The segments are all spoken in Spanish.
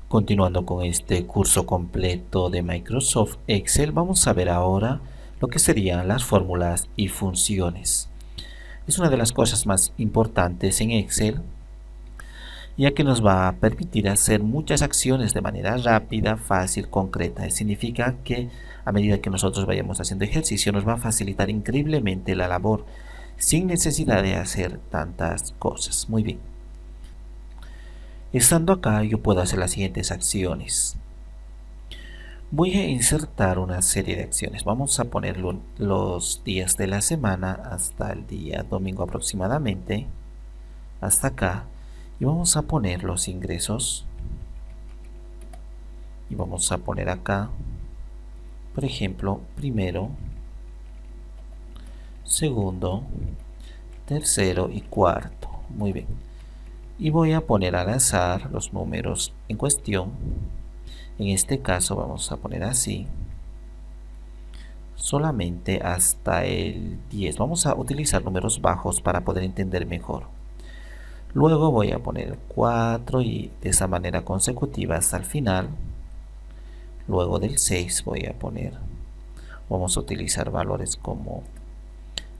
Continuando con este curso completo de Microsoft Excel, vamos a ver ahora lo que serían las fórmulas y funciones. Es una de las cosas más importantes en Excel, ya que nos va a permitir hacer muchas acciones de manera rápida, fácil, concreta. Significa que a medida que nosotros vayamos haciendo ejercicio nos va a facilitar increíblemente la labor, sin necesidad de hacer tantas cosas. Muy bien. Estando acá yo puedo hacer las siguientes acciones. Voy a insertar una serie de acciones. Vamos a poner los días de la semana hasta el día domingo aproximadamente, hasta acá. Y vamos a poner los ingresos. Y vamos a poner acá, por ejemplo, primero, segundo, tercero y cuarto. Muy bien. Y voy a poner al azar los números en cuestión. En este caso vamos a poner así, solamente hasta el 10. Vamos a utilizar números bajos para poder entender mejor. Luego voy a poner 4 y de esa manera consecutiva hasta el final. Luego del 6 voy a poner, vamos a utilizar valores como,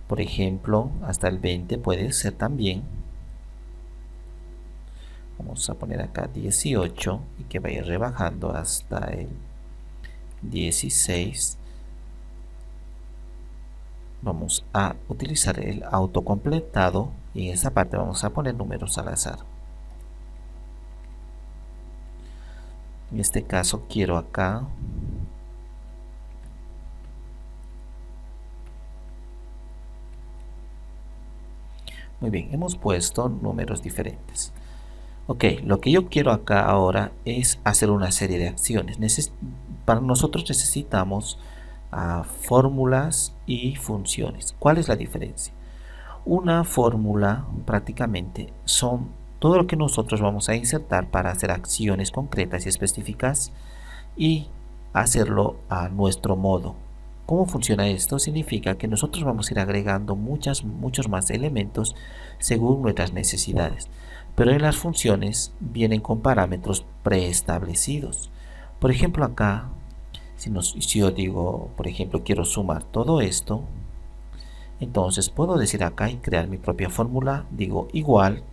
por ejemplo, hasta el 20 puede ser también. Vamos a poner acá 18 y que vaya rebajando hasta el 16. Vamos a utilizar el autocompletado y en esa parte vamos a poner números al azar. En este caso quiero acá muy bien, hemos puesto números diferentes. Ok, lo que yo quiero acá ahora es hacer una serie de acciones. Para nosotros necesitamos fórmulas y funciones. ¿Cuál es la diferencia? Una fórmula prácticamente son todo lo que nosotros vamos a insertar para hacer acciones concretas y específicas y hacerlo a nuestro modo. ¿Cómo funciona esto? Significa que nosotros vamos a ir agregando muchos más elementos según nuestras necesidades. Pero en las funciones vienen con parámetros preestablecidos. Por ejemplo, acá, si yo digo, por ejemplo, quiero sumar todo esto, entonces puedo decir acá y crear mi propia fórmula. Digo igual.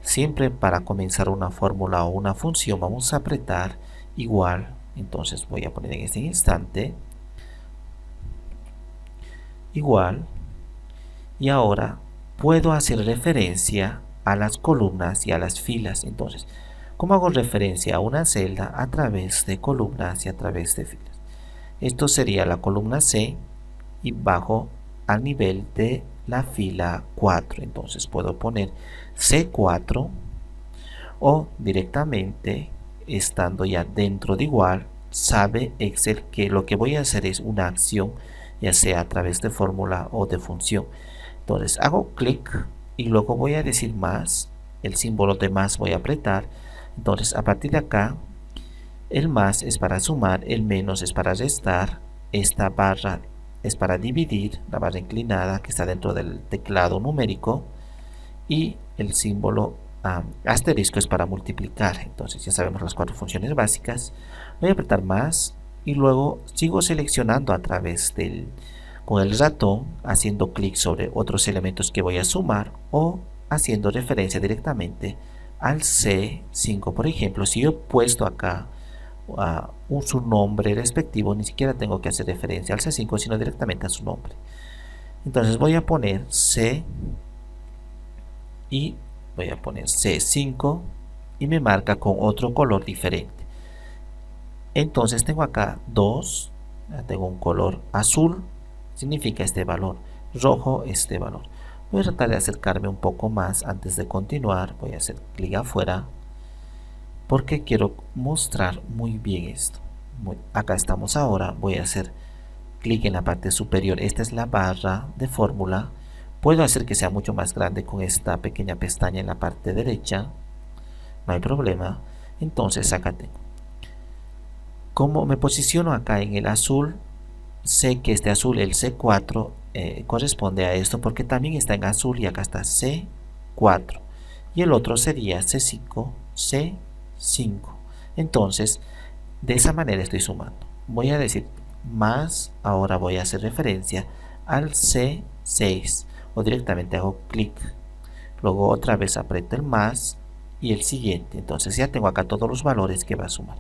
Siempre para comenzar una fórmula o una función vamos a apretar igual. Entonces voy a poner en este instante igual. Y ahora puedo hacer referencia a las columnas y a las filas. Entonces, ¿cómo hago referencia a una celda? A través de columnas y a través de filas. Esto sería la columna C y bajo al nivel de la fila 4. Entonces puedo poner C4 o directamente estando ya dentro de igual, sabe Excel que lo que voy a hacer es una acción, ya sea a través de fórmula o de función. Entonces hago clic y luego voy a decir más, el símbolo de más voy a apretar. Entonces a partir de acá, el más es para sumar, el menos es para restar, esta barra es para dividir, la barra inclinada que está dentro del teclado numérico, y el símbolo asterisco es para multiplicar. Entonces ya sabemos las 4 funciones básicas. Voy a apretar más y luego sigo seleccionando a través con el ratón, haciendo clic sobre otros elementos que voy a sumar o haciendo referencia directamente al C5. Por ejemplo, si yo he puesto acá su nombre respectivo, ni siquiera tengo que hacer referencia al C5, sino directamente a su nombre. Entonces voy a poner C y voy a poner C5 y me marca con otro color diferente. Entonces tengo acá 2, tengo un color azul, significa este valor, rojo este valor. Voy a tratar de acercarme un poco más antes de continuar. Voy a hacer clic afuera porque quiero mostrar muy bien esto. Acá estamos ahora. Voy a hacer clic en la parte superior. Esta es la barra de fórmula. Puedo hacer que sea mucho más grande con esta pequeña pestaña en la parte derecha. No hay problema. Entonces acá tengo. Como me posiciono acá en el azul, sé que este azul, el C4, corresponde a esto porque también está en azul y acá está C4. Y el otro sería C5, C5. Entonces, de esa manera estoy sumando. Voy a decir más, ahora voy a hacer referencia al C6 o directamente hago clic. Luego otra vez aprieto el más y el siguiente. Entonces ya tengo acá todos los valores que va a sumar.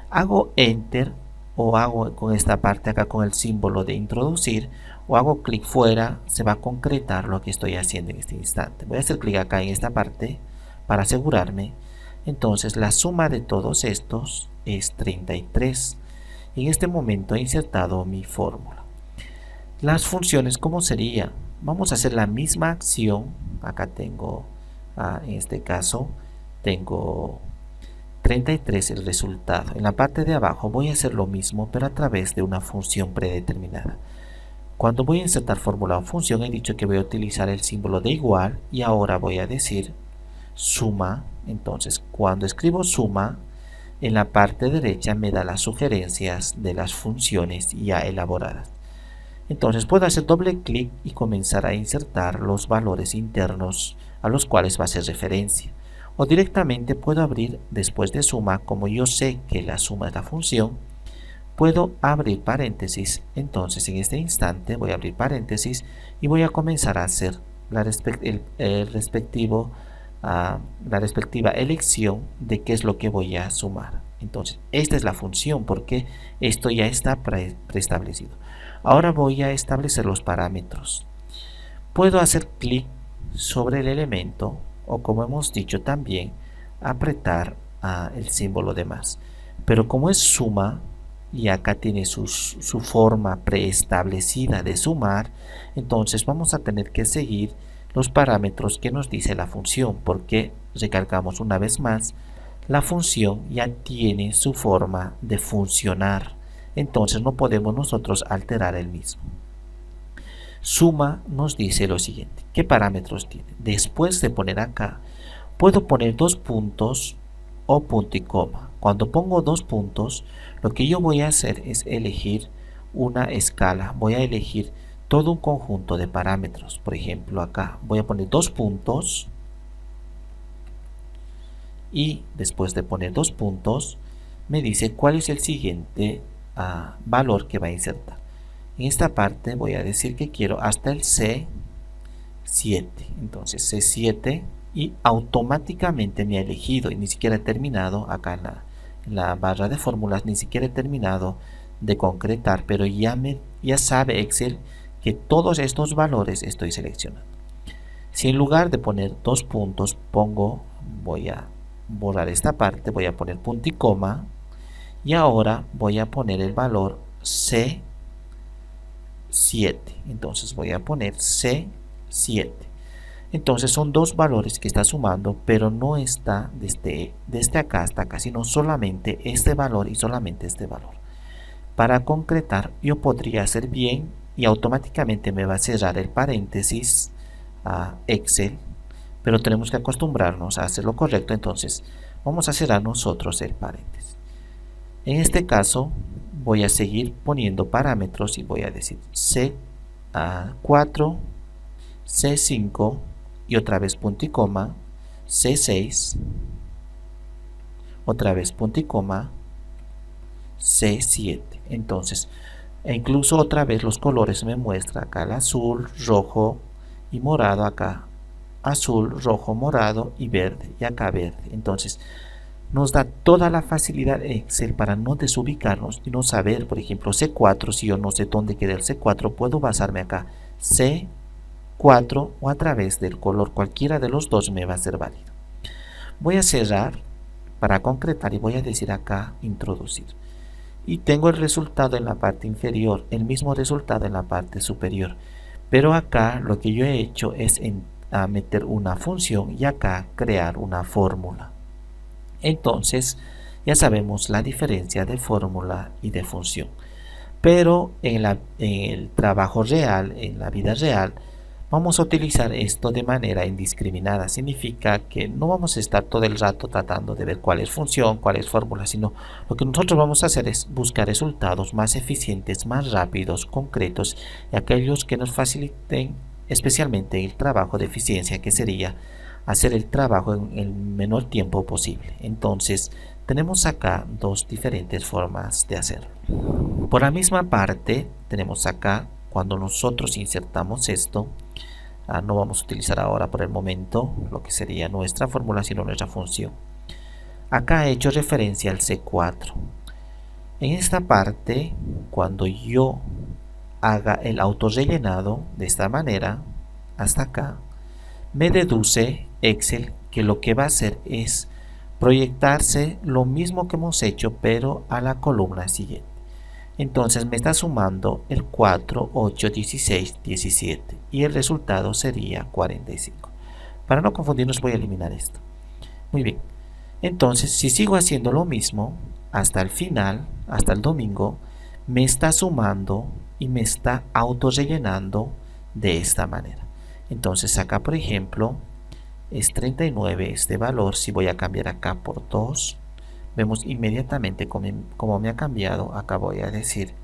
Hago enter o hago con esta parte acá con el símbolo de introducir o hago clic fuera, se va a concretar lo que estoy haciendo en este instante. Voy a hacer clic acá en esta parte para asegurarme. Entonces la suma de todos estos es 33. En este momento he insertado mi fórmula. Las funciones, ¿cómo sería? Vamos a hacer la misma acción. Acá tengo, en este caso, tengo 33 el resultado. En la parte de abajo voy a hacer lo mismo, pero a través de una función predeterminada. Cuando voy a insertar fórmula o función, he dicho que voy a utilizar el símbolo de igual y ahora voy a decir suma. Entonces, cuando escribo suma, en la parte derecha me da las sugerencias de las funciones ya elaboradas. Entonces puedo hacer doble clic y comenzar a insertar los valores internos a los cuales va a hacer referencia. O directamente puedo abrir después de suma, como yo sé que la suma es la función, puedo abrir paréntesis. Entonces en este instante voy a abrir paréntesis y voy a comenzar a hacer la respectiva elección de qué es lo que voy a sumar. Entonces esta es la función porque esto ya está preestablecido. Ahora voy a establecer los parámetros. Puedo hacer clic sobre el elemento o, como hemos dicho también, apretar el símbolo de más. Pero como es suma y acá tiene su forma preestablecida de sumar, entonces vamos a tener que seguir los parámetros que nos dice la función, porque recalcamos una vez más, la función ya tiene su forma de funcionar. Entonces no podemos nosotros alterar el mismo. Suma nos dice lo siguiente. ¿Qué parámetros tiene? Después de poner acá, puedo poner dos puntos o punto y coma. Cuando pongo dos puntos, lo que yo voy a hacer es elegir una escala. Voy a elegir todo un conjunto de parámetros. Por ejemplo, acá voy a poner dos puntos. Y después de poner dos puntos, me dice cuál es el siguiente valor que va a insertar. En esta parte voy a decir que quiero hasta el C7. Entonces C7 y automáticamente me ha elegido y ni siquiera he terminado acá en la barra de fórmulas, ni siquiera he terminado de concretar, pero ya sabe Excel que todos estos valores estoy seleccionando. Si en lugar de poner dos puntos voy a borrar esta parte, voy a poner punto y coma y ahora voy a poner el valor C7. Entonces voy a poner C7. Entonces son dos valores que está sumando, pero no está desde acá hasta acá, sino solamente este valor y solamente este valor. Para concretar, yo podría hacer bien y automáticamente me va a cerrar el paréntesis a Excel, pero tenemos que acostumbrarnos a hacer lo correcto. Entonces vamos a cerrar nosotros el paréntesis. En este caso voy a seguir poniendo parámetros y voy a decir C4, C5 y otra vez punto y coma, C6, otra vez punto y coma, C7. Entonces, incluso otra vez los colores me muestra acá el azul, rojo y morado, acá azul, rojo, morado y verde, y acá verde. Entonces nos da toda la facilidad Excel para no desubicarnos y no saber, por ejemplo, C4, si yo no sé dónde queda el C4, puedo basarme acá C4 o a través del color, cualquiera de los dos me va a ser válido. Voy a cerrar para concretar y voy a decir acá introducir. Y tengo el resultado en la parte inferior, el mismo resultado en la parte superior. Pero acá lo que yo he hecho es meter una función y acá crear una fórmula. Entonces ya sabemos la diferencia de fórmula y de función. Pero en el trabajo real, en la vida real, vamos a utilizar esto de manera indiscriminada. Significa que no vamos a estar todo el rato tratando de ver cuál es función, cuál es fórmula, sino lo que nosotros vamos a hacer es buscar resultados más eficientes, más rápidos, concretos y aquellos que nos faciliten especialmente el trabajo de eficiencia, que sería hacer el trabajo en el menor tiempo posible. Entonces Tenemos acá dos diferentes formas de hacerlo. Por la misma parte, tenemos acá, cuando nosotros insertamos esto, no vamos a utilizar ahora por el momento lo que sería nuestra fórmula, sino nuestra función. Acá he hecho referencia al C4. En esta parte, cuando yo haga el autorrellenado de esta manera, hasta acá, me deduce Excel que lo que va a hacer es proyectarse lo mismo que hemos hecho, pero a la columna siguiente. Entonces me está sumando el 4, 8, 16, 17 y el resultado sería 45. Para no confundirnos voy a eliminar esto. Muy bien. Entonces si sigo haciendo lo mismo hasta el final, hasta el domingo, me está sumando y me está autorrellenando de esta manera. Entonces acá por ejemplo es 39 este valor. Si voy a cambiar acá por 2, vemos inmediatamente cómo me ha cambiado. Acá voy a decir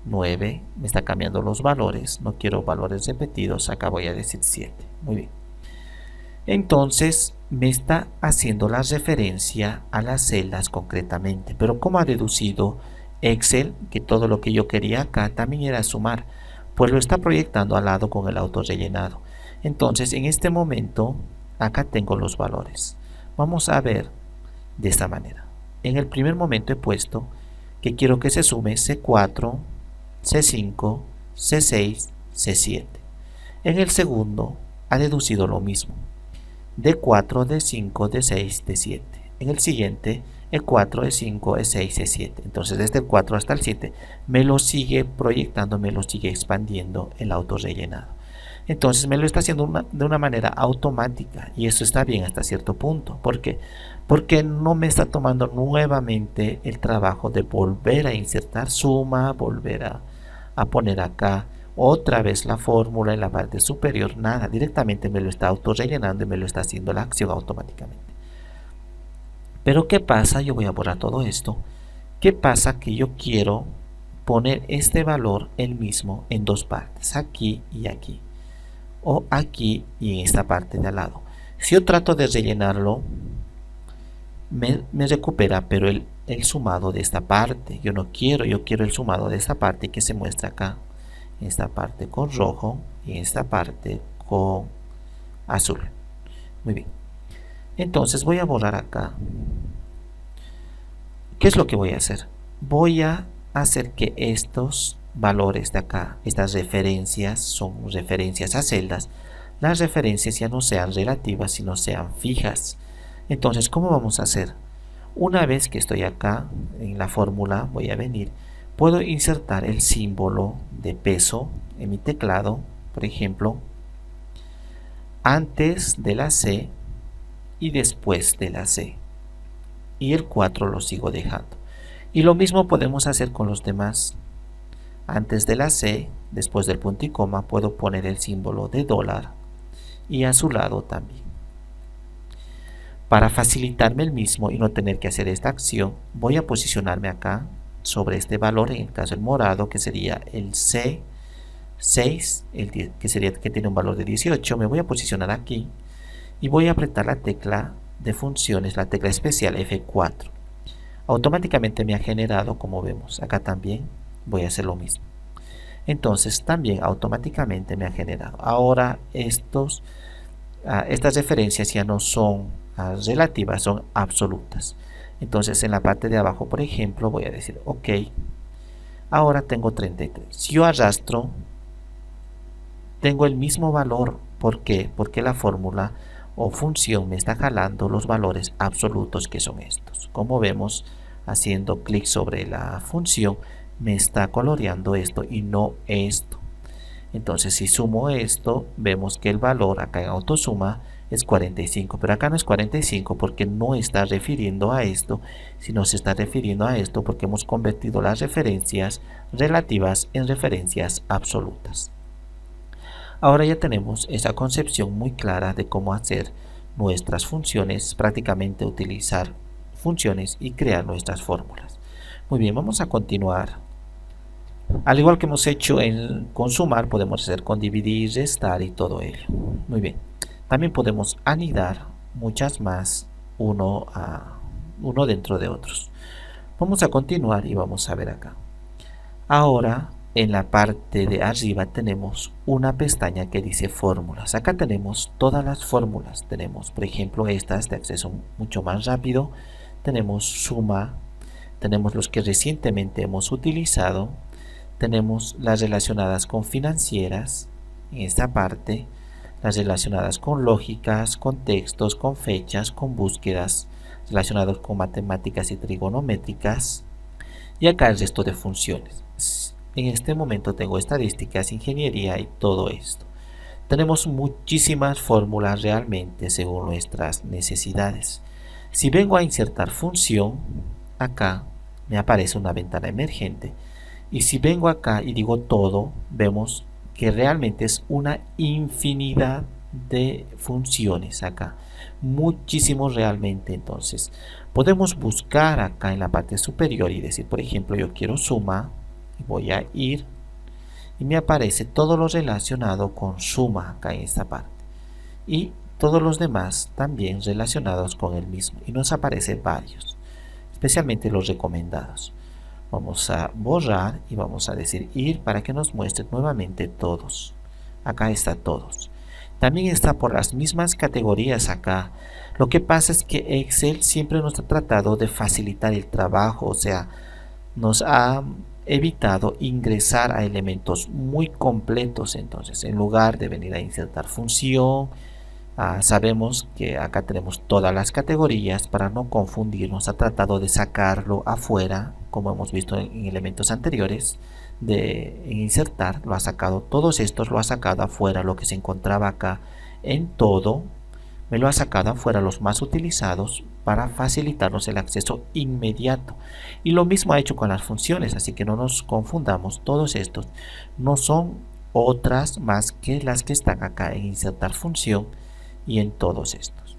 9, me está cambiando los valores, no quiero valores repetidos, acá voy a decir 7. Muy bien. Entonces me está haciendo la referencia a las celdas concretamente, pero como ha deducido Excel que todo lo que yo quería acá también era sumar, pues lo está proyectando al lado con el autorrellenado. Entonces en este momento acá tengo los valores. Vamos a ver de esta manera. En el primer momento he puesto que quiero que se sume C4, C5, C6, C7. En el segundo ha deducido lo mismo. D4, D5, D6, D7. En el siguiente, E4, E5, E6, E7. Entonces desde el 4 hasta el 7 me lo sigue proyectando, me lo sigue expandiendo el autorrellenado. Entonces me lo está haciendo de una manera automática y eso está bien hasta cierto punto. ¿Por qué? Porque no me está tomando nuevamente el trabajo de volver a insertar suma, volver a poner acá otra vez la fórmula en la parte superior, nada, directamente me lo está autorrellenando y me lo está haciendo la acción automáticamente. Pero ¿qué pasa? Yo voy a borrar todo esto. ¿Qué pasa? Que yo quiero poner este valor el mismo en dos partes, aquí y aquí, o aquí y en esta parte de al lado. Si yo trato de rellenarlo, me recupera, pero el sumado de esta parte, yo no quiero, yo quiero el sumado de esta parte que se muestra acá, en esta parte con rojo y en esta parte con azul. Muy bien. Entonces voy a borrar acá. ¿Qué es lo que voy a hacer? Voy a hacer que estos valores de acá, estas referencias, son referencias a celdas, las referencias ya no sean relativas, sino sean fijas. Entonces, ¿cómo vamos a hacer? Una vez que estoy acá en la fórmula, voy a venir, puedo insertar el símbolo de peso en mi teclado, por ejemplo, antes de la C y después de la C. Y el 4 lo sigo dejando. Y lo mismo podemos hacer con los demás. Antes de la C, después del punto y coma, puedo poner el símbolo de dólar y a su lado también. Para facilitarme el mismo y no tener que hacer esta acción, voy a posicionarme acá sobre este valor, en el caso el morado, que sería el C6, que tiene un valor de 18. Me voy a posicionar aquí y voy a apretar la tecla de funciones, la tecla especial F4. Automáticamente me ha generado, como vemos, acá también voy a hacer lo mismo. Entonces también automáticamente me ha generado. Ahora estas referencias ya no son relativas, son absolutas. Entonces en la parte de abajo, por ejemplo, voy a decir ok, ahora tengo 33. Si yo arrastro, tengo el mismo valor. ¿Por qué? Porque la fórmula o función me está jalando los valores absolutos, que son estos. Como vemos, haciendo clic sobre la función me está coloreando esto y no esto. Entonces si sumo esto, vemos que el valor acá en autosuma es 45, pero acá no es 45 porque no está refiriendo a esto, sino se está refiriendo a esto porque hemos convertido las referencias relativas en referencias absolutas. Ahora ya tenemos esa concepción muy clara de cómo hacer nuestras funciones, prácticamente utilizar funciones y crear nuestras fórmulas. Muy bien, vamos a continuar. Al igual que hemos hecho con sumar, podemos hacer con dividir, restar y todo ello. Muy bien. También podemos anidar muchas más, uno dentro de otros. Vamos a continuar y vamos a ver acá. Ahora en la parte de arriba tenemos una pestaña que dice fórmulas. Acá tenemos todas las fórmulas. Tenemos, por ejemplo, estas de acceso mucho más rápido. Tenemos suma. Tenemos los que recientemente hemos utilizado. Tenemos las relacionadas con financieras. En esta parte, las relacionadas con lógicas, con textos, con fechas, con búsquedas, relacionados con matemáticas y trigonométricas. Y acá el resto de funciones. En este momento tengo estadísticas, ingeniería y todo esto. Tenemos muchísimas fórmulas realmente según nuestras necesidades. Si vengo a insertar función, acá me aparece una ventana emergente. Y si vengo acá y digo todo, vemos que realmente es una infinidad de funciones acá. Muchísimos realmente. Entonces podemos buscar acá en la parte superior y decir, por ejemplo, yo quiero suma. Voy a ir y me aparece todo lo relacionado con suma acá en esta parte y todos los demás también relacionados con el mismo, y nos aparecen varios, especialmente los recomendados. Vamos a borrar y vamos a decir ir para que nos muestre nuevamente todos. Acá está todos. También está por las mismas categorías acá. Lo que pasa es que Excel siempre nos ha tratado de facilitar el trabajo, o sea, nos ha evitado ingresar a elementos muy completos. Entonces, en lugar de venir a insertar función, sabemos que acá tenemos todas las categorías. Para no confundirnos, ha tratado de sacarlo afuera, como hemos visto en elementos anteriores, de insertar, lo ha sacado, todos estos lo ha sacado afuera. Lo que se encontraba acá en todo, me lo ha sacado afuera, los más utilizados, para facilitarnos el acceso inmediato. Y lo mismo ha hecho con las funciones, así que no nos confundamos. Todos estos no son otras más que las que están acá en insertar función y en todos estos.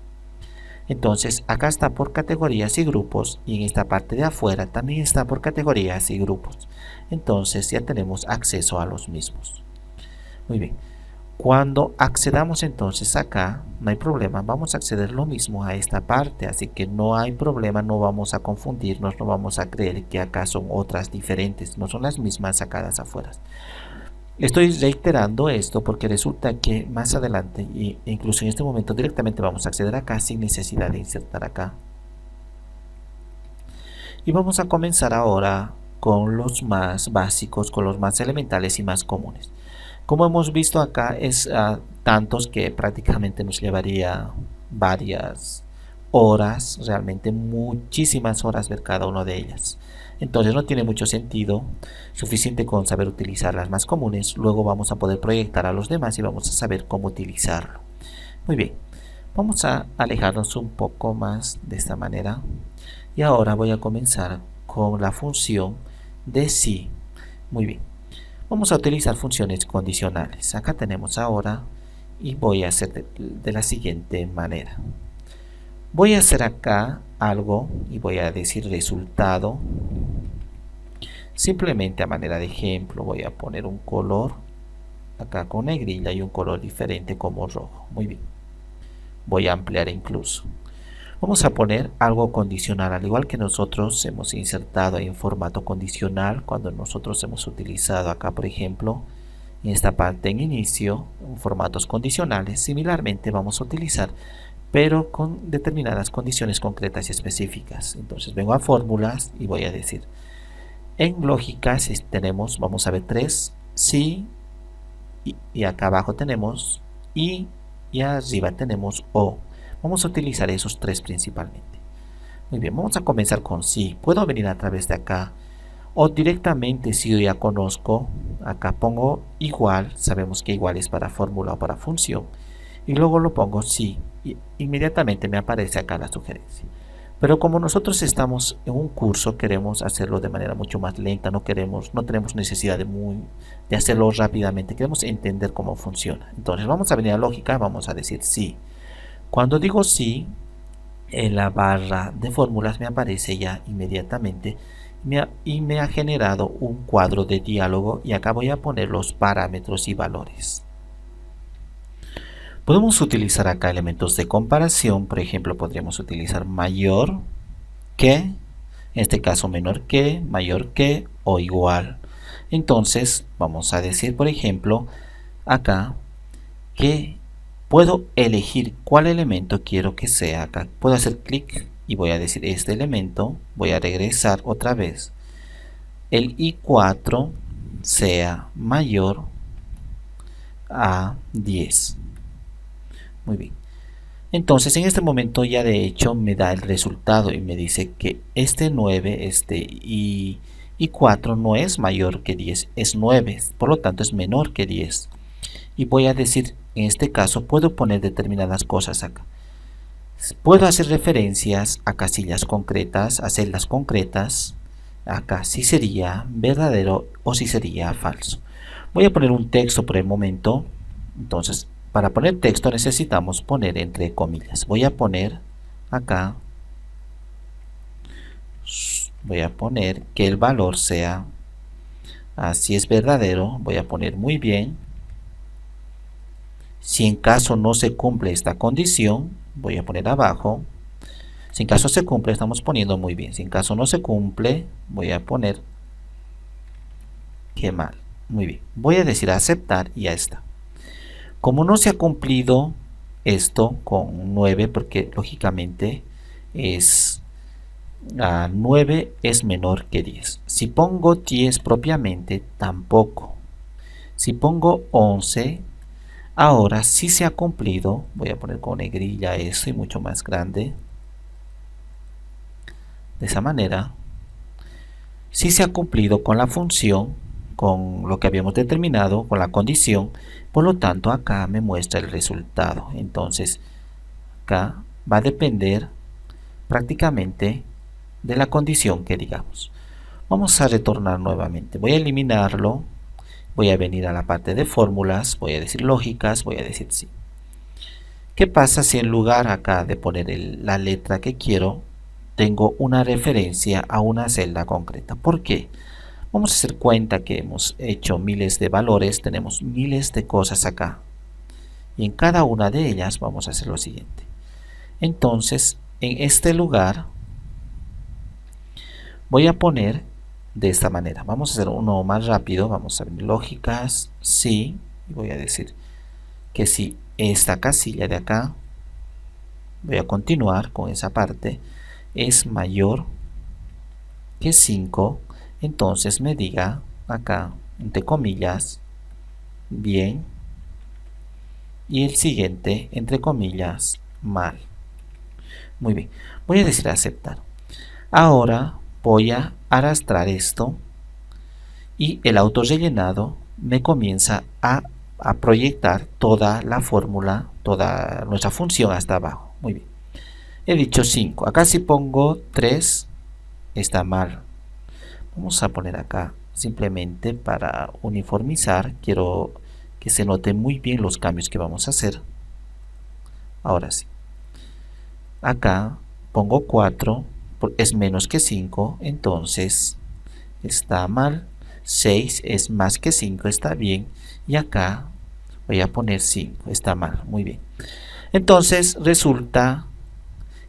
Entonces acá está por categorías y grupos, y en esta parte de afuera también está por categorías y grupos. Entonces ya tenemos acceso a los mismos. Muy bien. Cuando accedamos entonces acá, no hay problema, vamos a acceder lo mismo a esta parte, así que no hay problema, no vamos a confundirnos, no vamos a creer que acá son otras diferentes, no son las mismas sacadas afuera. Estoy reiterando esto porque resulta que más adelante, e incluso en este momento, directamente vamos a acceder acá sin necesidad de insertar acá. Y vamos a comenzar ahora con los más básicos, con los más elementales y más comunes. Como hemos visto acá, es tantos que prácticamente nos llevaría varias horas, realmente muchísimas horas ver cada una de ellas. Entonces no tiene mucho sentido, suficiente con saber utilizar las más comunes. Luego vamos a poder proyectar a los demás y vamos a saber cómo utilizarlo. Muy bien, vamos a alejarnos un poco más de esta manera. Y ahora voy a comenzar con la función de si. Muy bien. Vamos a utilizar funciones condicionales. Acá tenemos ahora, y voy a hacer de la siguiente manera. Voy a hacer acá algo y voy a decir resultado. Simplemente a manera de ejemplo voy a poner un color acá con negrilla y un color diferente como rojo. Muy bien. Voy a ampliar incluso. Vamos a poner algo condicional, al igual que nosotros hemos insertado en formato condicional cuando nosotros hemos utilizado acá, por ejemplo, en esta parte en inicio, formatos condicionales. Similarmente vamos a utilizar, pero con determinadas condiciones concretas y específicas. Entonces vengo a fórmulas y voy a decir, en lógica tenemos, vamos a ver 3, sí, y acá abajo tenemos y arriba tenemos o. Vamos a utilizar esos tres principalmente. Muy bien, vamos a comenzar con sí. Puedo venir a través de acá o directamente, si yo ya conozco, acá pongo igual. Sabemos que igual es para fórmula o para función, y luego lo pongo sí y inmediatamente me aparece acá la sugerencia. Pero como nosotros estamos en un curso, queremos hacerlo de manera mucho más lenta, no tenemos necesidad de hacerlo rápidamente, queremos entender cómo funciona. Entonces vamos a venir a lógica, vamos a decir sí. Cuando digo sí, en la barra de fórmulas me aparece ya inmediatamente y me ha generado un cuadro de diálogo, y acá voy a poner los parámetros y valores. Podemos utilizar acá elementos de comparación. Por ejemplo, podríamos utilizar mayor que, en este caso menor que, mayor que o igual. Entonces vamos a decir, por ejemplo, acá que puedo elegir cuál elemento quiero que sea acá. Puedo hacer clic y voy a decir este elemento, voy a regresar otra vez. El i4 sea mayor a 10. Muy bien. Entonces en este momento ya de hecho me da el resultado y me dice que este 9, y 4 no es mayor que 10, es 9, por lo tanto es menor que 10. Y voy a decir, en este caso puedo poner determinadas cosas acá. Puedo hacer referencias a casillas concretas, a celdas concretas, acá si sería verdadero o si sería falso. Voy a poner un texto por el momento. Entonces para poner texto necesitamos poner entre comillas. Voy a poner acá, voy a poner que el valor sea, si es verdadero, voy a poner muy bien. Si en caso no se cumple esta condición, voy a poner abajo. Si en caso se cumple, estamos poniendo muy bien. Si en caso no se cumple, voy a poner que mal. Muy bien. Voy a decir aceptar y ya está. Como no se ha cumplido esto con 9, porque lógicamente es 9 es menor que 10. Si pongo 10 propiamente, tampoco. Si pongo 11, ahora sí se ha cumplido. Voy a poner con negrilla eso y mucho más grande. De esa manera, sí se ha cumplido con la función, con lo que habíamos determinado, con la condición. Por lo tanto acá me muestra el resultado. Entonces acá va a depender prácticamente de la condición que digamos. Vamos a retornar nuevamente. Voy a eliminarlo. Voy a venir a la parte de fórmulas. Voy a decir lógicas. Voy a decir sí. ¿Qué pasa si en lugar acá de poner la letra que quiero, tengo una referencia a una celda concreta? ¿Por qué? Vamos a hacer cuenta que hemos hecho miles de valores, tenemos miles de cosas acá. Y en cada una de ellas vamos a hacer lo siguiente. Entonces, en este lugar, voy a poner de esta manera. Vamos a hacer uno más rápido. Vamos a ver lógicas, sí. Y voy a decir que si esta casilla de acá, voy a continuar con esa parte, es mayor que 5, entonces me diga acá, entre comillas, bien, y el siguiente, entre comillas, mal. Muy bien, voy a decir aceptar. Ahora voy a arrastrar esto y el auto rellenado me comienza a proyectar toda la fórmula, toda nuestra función hasta abajo. Muy bien, he dicho 5. Acá si pongo 3 está mal. Vamos a poner acá simplemente para uniformizar. Quiero que se note muy bien los cambios que vamos a hacer. Ahora sí, acá pongo 4, es menos que 5, entonces está mal. 6 es más que 5, está bien. Y acá voy a poner 5, está mal, muy bien. Entonces resulta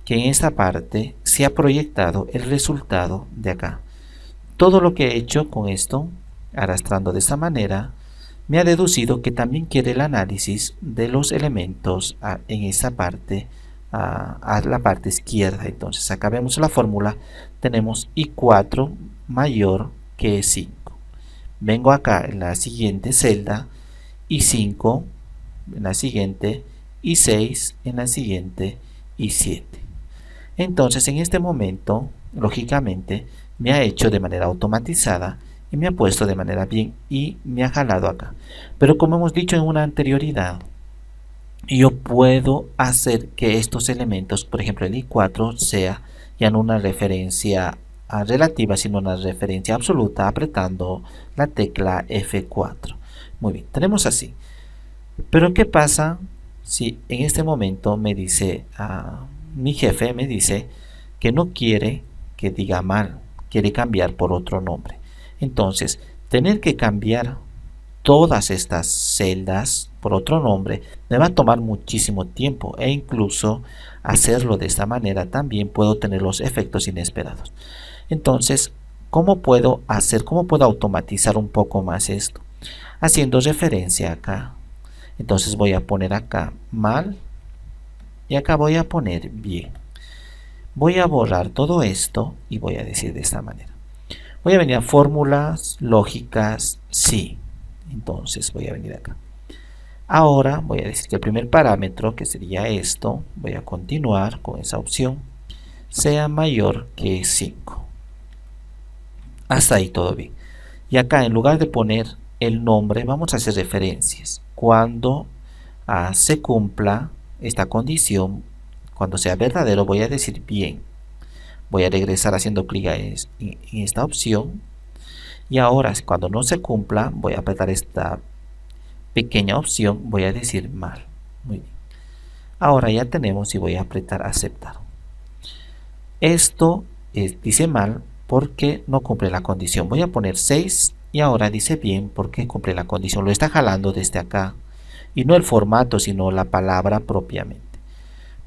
que en esta parte se ha proyectado el resultado de acá. Todo lo que he hecho con esto, arrastrando de esta manera, me ha deducido que también quiere el análisis de los elementos en esa parte, a la parte izquierda. Entonces acá vemos la fórmula, tenemos i4 mayor que 5. Vengo acá en la siguiente celda, i5 en la siguiente, i6 en la siguiente, i7. Entonces en este momento, lógicamente, me ha hecho de manera automatizada y me ha puesto de manera bien y me ha jalado acá. Pero como hemos dicho en una anterioridad, yo puedo hacer que estos elementos, por ejemplo el i4, sea ya no una referencia relativa, sino una referencia absoluta apretando la tecla F4. Muy bien, tenemos así. Pero ¿qué pasa si en este momento me dice, mi jefe me dice que no quiere que diga mal, quiere cambiar por otro nombre? Entonces, tener que cambiar todas estas celdas por otro nombre, me va a tomar muchísimo tiempo, e incluso hacerlo de esta manera también puedo tener los efectos inesperados. Entonces, ¿cómo puedo automatizar un poco más esto? Haciendo referencia acá. Entonces voy a poner acá mal y acá voy a poner bien. Voy a borrar todo esto y voy a decir de esta manera. Voy a venir a fórmulas lógicas, sí. Entonces voy a venir acá. Ahora voy a decir que el primer parámetro, que sería esto, voy a continuar con esa opción, sea mayor que 5. Hasta ahí todo bien. Y acá, en lugar de poner el nombre, vamos a hacer referencias. Cuando se cumpla esta condición, cuando sea verdadero, voy a decir bien. Voy a regresar haciendo clic en esta opción. Y ahora, cuando no se cumpla, voy a apretar esta pequeña opción, voy a decir mal. Muy bien. Ahora ya tenemos y voy a apretar aceptar. Esto dice mal porque no cumple la condición. Voy a poner 6 y ahora dice bien porque cumple la condición. Lo está jalando desde acá. Y no el formato, sino la palabra propiamente.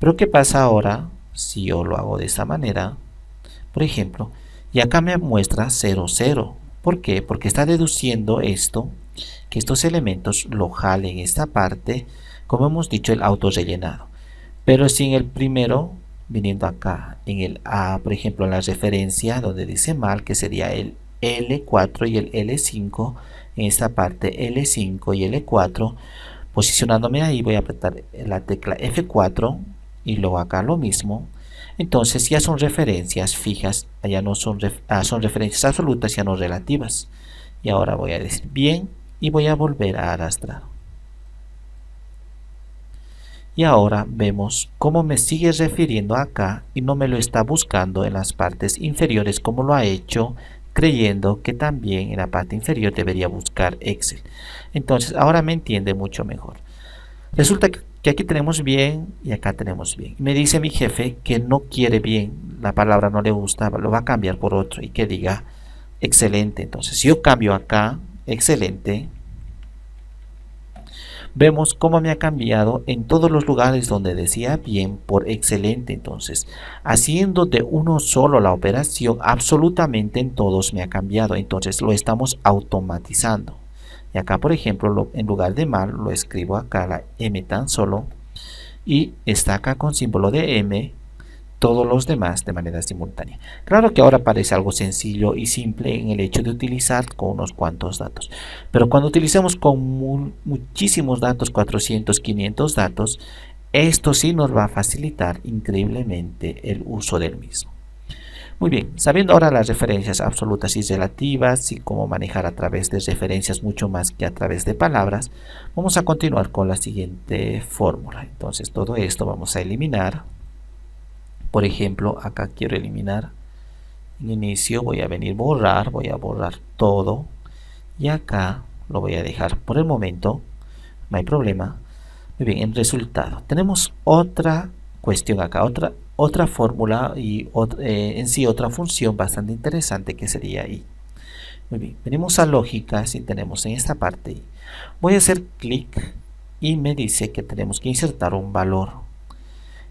Pero ¿qué pasa ahora si yo lo hago de esta manera? Por ejemplo, y acá me muestra 0, 0. ¿Por qué? Porque está deduciendo esto, que estos elementos lo jalen esta parte, como hemos dicho, el auto rellenado. Pero si en el primero, viniendo acá, en el A, por ejemplo, en la referencia donde dice mal, que sería el L4 y el L5, en esta parte L5 y L4, posicionándome ahí voy a apretar la tecla F4 y luego acá lo mismo. Entonces ya son referencias fijas, ya no son, son referencias absolutas, ya no relativas. Y ahora voy a decir bien y voy a volver a arrastrar. Y ahora vemos cómo me sigue refiriendo acá y no me lo está buscando en las partes inferiores como lo ha hecho, creyendo que también en la parte inferior debería buscar Excel. Entonces ahora me entiende mucho mejor. Resulta que aquí tenemos bien y acá tenemos bien. Me dice mi jefe que no quiere bien, la palabra no le gusta, lo va a cambiar por otro y que diga excelente. Entonces si yo cambio acá excelente, vemos cómo me ha cambiado en todos los lugares donde decía bien por excelente. Entonces, haciendo de uno solo la operación, absolutamente en todos me ha cambiado. Entonces lo estamos automatizando. Y acá, por ejemplo, en lugar de mal, lo escribo acá la M tan solo y está acá con símbolo de M, todos los demás de manera simultánea. Claro que ahora parece algo sencillo y simple en el hecho de utilizar con unos cuantos datos, pero cuando utilicemos con muchísimos datos, 400, 500 datos, esto sí nos va a facilitar increíblemente el uso del mismo. Muy bien, sabiendo ahora las referencias absolutas y relativas y cómo manejar a través de referencias mucho más que a través de palabras, vamos a continuar con la siguiente fórmula. Entonces todo esto vamos a eliminar. Por ejemplo, acá quiero eliminar en inicio, voy a venir voy a borrar todo y acá lo voy a dejar por el momento, no hay problema. Muy bien, en resultado tenemos otra cuestión acá, otra fórmula y en sí otra función bastante interesante que sería i. Muy bien, venimos a lógicas y tenemos en esta parte i. Voy a hacer clic y me dice que tenemos que insertar un valor.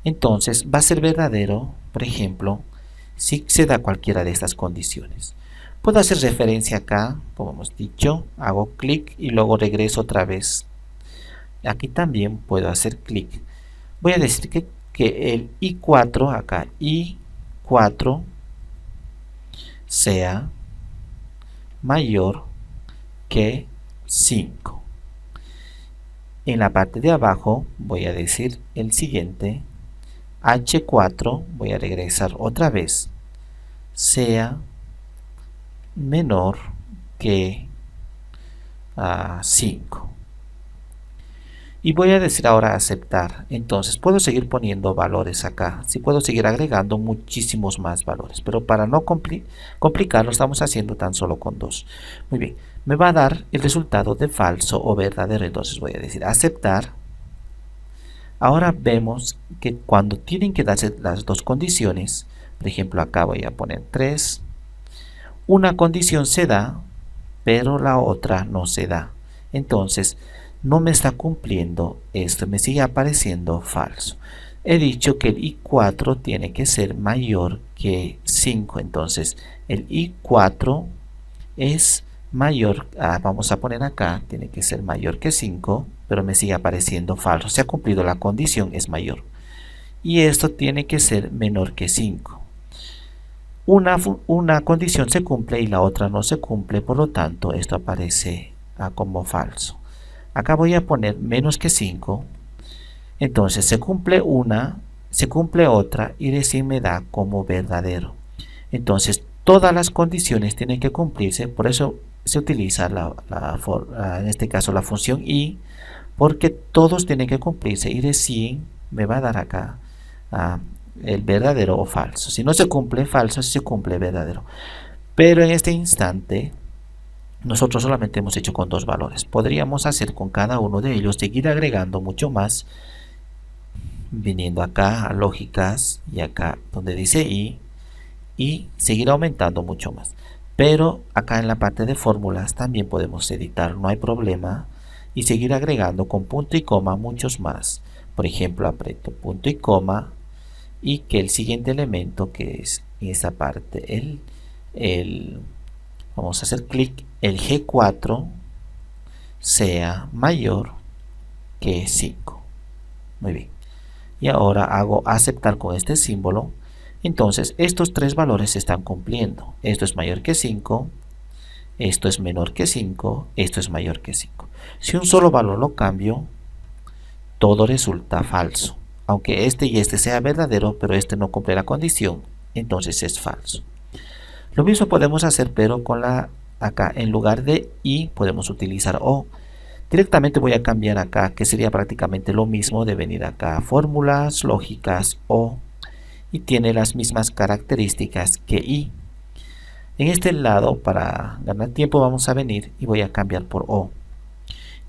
Entonces va a ser verdadero, por ejemplo, si se da cualquiera de estas condiciones. Puedo hacer referencia acá, como hemos dicho, hago clic y luego regreso otra vez. Aquí también puedo hacer clic. Voy a decir que el i4, acá i4, sea mayor que 5. En la parte de abajo voy a decir el siguiente. H4, voy a regresar otra vez, sea menor que 5. Y voy a decir ahora aceptar. Entonces puedo seguir poniendo valores acá. Sí puedo seguir agregando muchísimos más valores. Pero para no complicarlo, estamos haciendo tan solo con 2. Muy bien. Me va a dar el resultado de falso o verdadero. Entonces voy a decir aceptar. Ahora vemos que cuando tienen que darse las dos condiciones, por ejemplo acá voy a poner 3, una condición se da, pero la otra no se da. Entonces no me está cumpliendo esto, me sigue apareciendo falso. He dicho que el i4 tiene que ser mayor que 5, entonces el i4 es mayor, vamos a poner acá, tiene que ser mayor que 5, pero me sigue apareciendo falso. Se ha cumplido la condición, es mayor. Y esto tiene que ser menor que 5. Una condición se cumple y la otra no se cumple, por lo tanto esto aparece como falso. Acá voy a poner menos que 5, entonces se cumple una, se cumple otra y recién me da como verdadero. Entonces todas las condiciones tienen que cumplirse, por eso se utiliza en este caso la función y, porque todos tienen que cumplirse y recién me va a dar acá el verdadero o falso. Si no se cumple falso, si se cumple verdadero. Pero en este instante nosotros solamente hemos hecho con dos valores. Podríamos hacer con cada uno de ellos, seguir agregando mucho más, viniendo acá a lógicas y acá donde dice y seguir aumentando mucho más. Pero acá en la parte de fórmulas también podemos editar, no hay problema, y seguir agregando con punto y coma muchos más. Por ejemplo, aprieto punto y coma y que el siguiente elemento, que es en esta parte vamos a hacer clic, el G4 sea mayor que 5. Muy bien, y ahora hago aceptar con este símbolo. Entonces estos tres valores se están cumpliendo. Esto es mayor que 5, esto es menor que 5, esto es mayor que 5. Si un solo valor lo cambio, todo resulta falso. Aunque este y este sea verdadero, pero este no cumple la condición, entonces es falso. Lo mismo podemos hacer, pero con acá en lugar de y podemos utilizar o. Directamente voy a cambiar acá, que sería prácticamente lo mismo de venir acá a fórmulas, lógicas o, y tiene las mismas características que y. En este lado, para ganar tiempo, vamos a venir y voy a cambiar por o.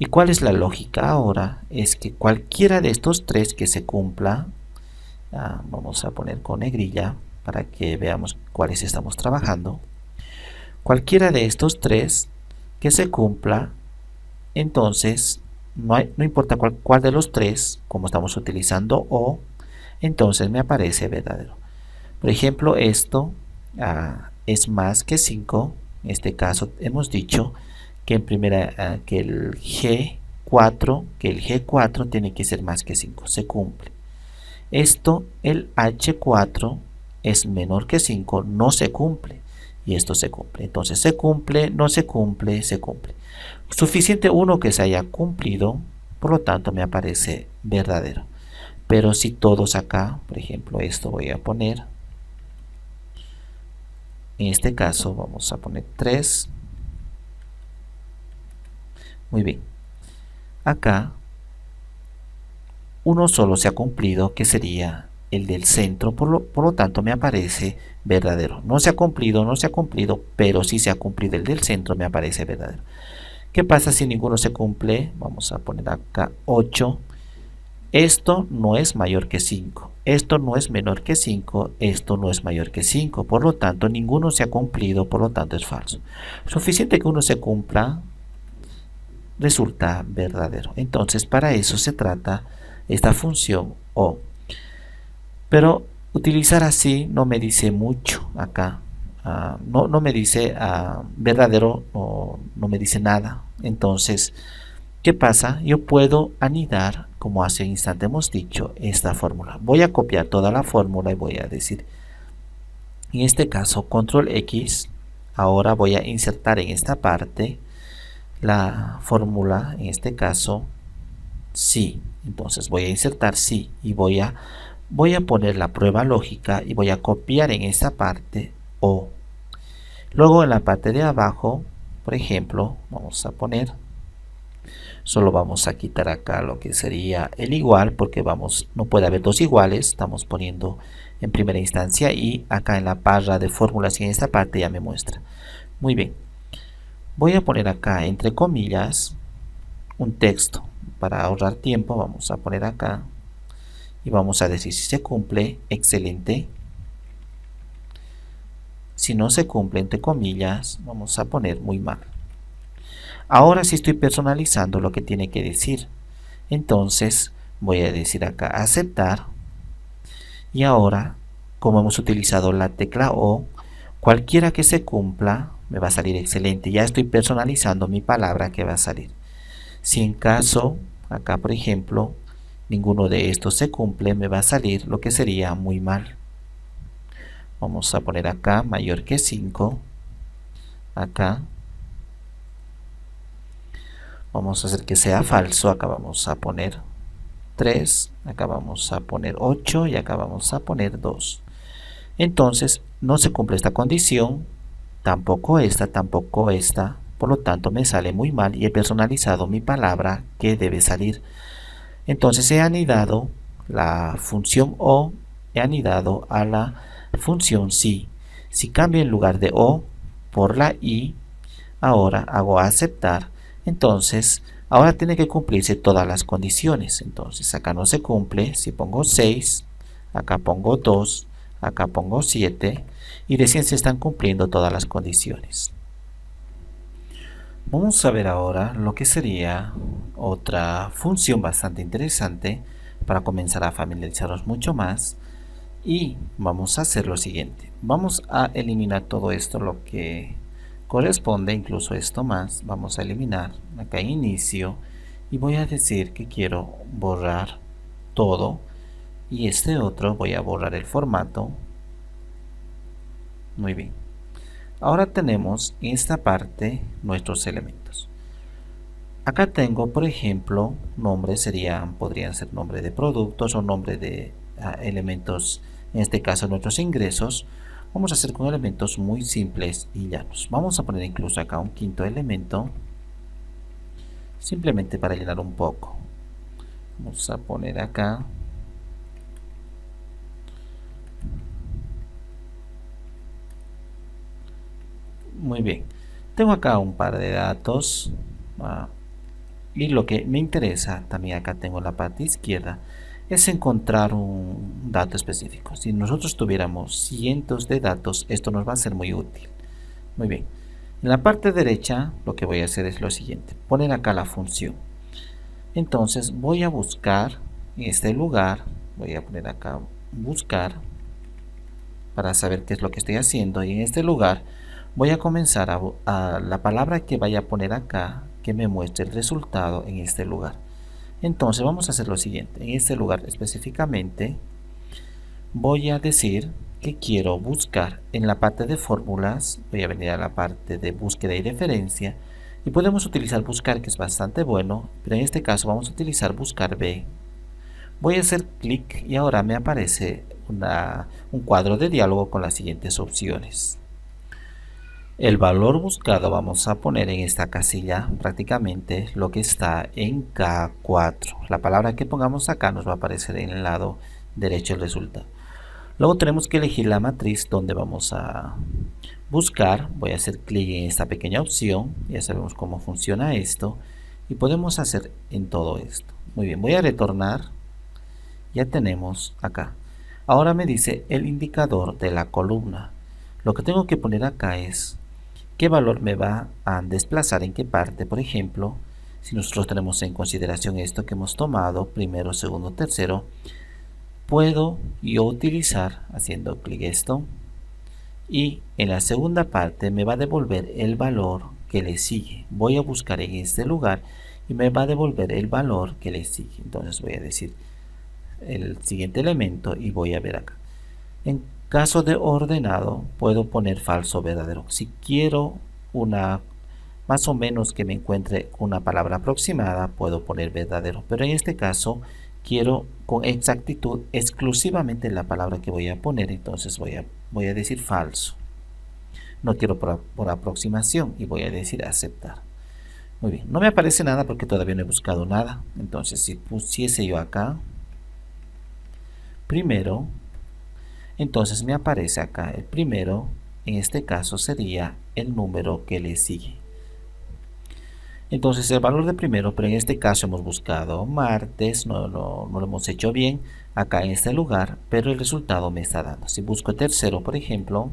¿Y cuál es la lógica ahora? Es que cualquiera de estos tres que se cumpla, vamos a poner con negrilla para que veamos cuáles estamos trabajando. Cualquiera de estos tres que se cumpla, entonces no importa cuál de los tres, como estamos utilizando o, entonces me aparece verdadero. Por ejemplo, esto es más que 5. En este caso hemos dicho que en primera que el G4 tiene que ser más que 5, se cumple. Esto, el H4 es menor que 5, no se cumple, y esto se cumple. Entonces se cumple, no se cumple, se cumple. Suficiente uno que se haya cumplido, por lo tanto me aparece verdadero. Pero si todos acá, por ejemplo, esto voy a poner, en este caso vamos a poner 3. Muy bien. Acá uno solo se ha cumplido, que sería el del centro, por lo tanto me aparece verdadero. No se ha cumplido, pero si se ha cumplido el del centro, me aparece verdadero. ¿Qué pasa si ninguno se cumple? Vamos a poner acá 8. Esto no es mayor que 5. Esto no es menor que 5. Esto no es mayor que 5. Por lo tanto, ninguno se ha cumplido, por lo tanto es falso. Suficiente que uno se cumpla, resulta verdadero. Entonces, para eso se trata esta función o. Pero utilizar así no me dice mucho acá. No me dice verdadero o no me dice nada. Entonces, ¿qué pasa? Yo puedo anidar, como hace un instante hemos dicho, esta fórmula. Voy a copiar toda la fórmula y voy a decir, en este caso, control X. Ahora voy a insertar en esta parte la fórmula, en este caso, sí. Entonces voy a insertar sí y voy a poner la prueba lógica y voy a copiar en esta parte o. Luego en la parte de abajo, por ejemplo, vamos a poner, solo vamos a quitar acá lo que sería el igual, porque no puede haber dos iguales, estamos poniendo en primera instancia, y acá en la barra de fórmulas y en esta parte ya me muestra. Muy bien, voy a poner acá entre comillas un texto. Para ahorrar tiempo vamos a poner acá y vamos a decir si se cumple, excelente. Si no se cumple, entre comillas, vamos a poner muy mal. Ahora sí estoy personalizando lo que tiene que decir. Entonces voy a decir acá aceptar. Y ahora, como hemos utilizado la tecla O, cualquiera que se cumpla me va a salir excelente. Ya estoy personalizando mi palabra que va a salir. Si en caso, acá por ejemplo, ninguno de estos se cumple, me va a salir lo que sería muy mal. Vamos a poner acá mayor que 5. Acá vamos a hacer que sea falso. Acá vamos a poner 3. Acá vamos a poner 8 y acá vamos a poner 2. Entonces no se cumple esta condición, tampoco esta, por lo tanto me sale muy mal y he personalizado mi palabra que debe salir. Entonces he anidado la función O, he anidado a la función si. Si cambio en lugar de O por la I, ahora hago aceptar, entonces ahora tiene que cumplirse todas las condiciones. Entonces acá no se cumple, si pongo 6, acá pongo 2, acá pongo 7 y recién se están cumpliendo todas las condiciones. Vamos a ver ahora lo que sería otra función bastante interesante para comenzar a familiarizarnos mucho más, y vamos a hacer lo siguiente. Vamos a eliminar todo esto, lo que corresponde, incluso esto más. Vamos a eliminar acá en inicio y voy a decir que quiero borrar todo, y este otro voy a borrar el formato. Muy bien. Ahora tenemos en esta parte nuestros elementos. Acá tengo, por ejemplo, nombres podrían ser nombre de productos o nombre de elementos, en este caso nuestros ingresos. Vamos a hacer con elementos muy simples y llanos. Vamos a poner incluso acá un quinto elemento, simplemente para llenar un poco. Vamos a poner acá muy bien. Tengo acá un par de datos. Y lo que me interesa, también acá tengo la parte izquierda, es encontrar un dato específico. Si nosotros tuviéramos cientos de datos, esto nos va a ser muy útil. Muy bien. En la parte derecha, lo que voy a hacer es lo siguiente: poner acá la función. Entonces voy a buscar en este lugar, voy a poner acá buscar, para saber qué es lo que estoy haciendo, y en este lugar voy a comenzar a la palabra que vaya a poner acá, que me muestre el resultado en este lugar. Entonces vamos a hacer lo siguiente: en este lugar específicamente voy a decir que quiero buscar. En la parte de fórmulas voy a venir a la parte de búsqueda y referencia, y podemos utilizar buscar, que es bastante bueno, pero en este caso vamos a utilizar buscar B. Voy a hacer clic y ahora me aparece un cuadro de diálogo con las siguientes opciones. El valor buscado vamos a poner en esta casilla prácticamente lo que está en K4. La palabra que pongamos acá nos va a aparecer en el lado derecho el resultado. Luego tenemos que elegir la matriz donde vamos a buscar. Voy a hacer clic en esta pequeña opción. Ya sabemos cómo funciona esto y podemos hacer en todo esto. Muy bien, voy a retornar. Ya tenemos acá. Ahora me dice el indicador de la columna. Lo que tengo que poner acá es qué valor me va a desplazar en qué parte. Por ejemplo, si nosotros tenemos en consideración esto que hemos tomado, primero, segundo, tercero, puedo yo utilizar haciendo clic esto, y en la segunda parte me va a devolver el valor que le sigue. Voy a buscar en este lugar y me va a devolver el valor que le sigue. Entonces voy a decir el siguiente elemento y voy a ver acá. En caso de ordenado puedo poner falso o verdadero. Si quiero una más o menos que me encuentre una palabra aproximada, puedo poner verdadero, pero en este caso quiero con exactitud exclusivamente la palabra que voy a poner, entonces voy a decir falso. No quiero por aproximación y voy a decir aceptar. Muy bien, no me aparece nada porque todavía no he buscado nada. Entonces si pusiese yo acá primero, entonces me aparece acá el primero. En este caso sería el número que le sigue. Entonces el valor de primero, pero en este caso hemos buscado martes, no lo hemos hecho bien acá en este lugar, pero el resultado me está dando. Si busco tercero, por ejemplo,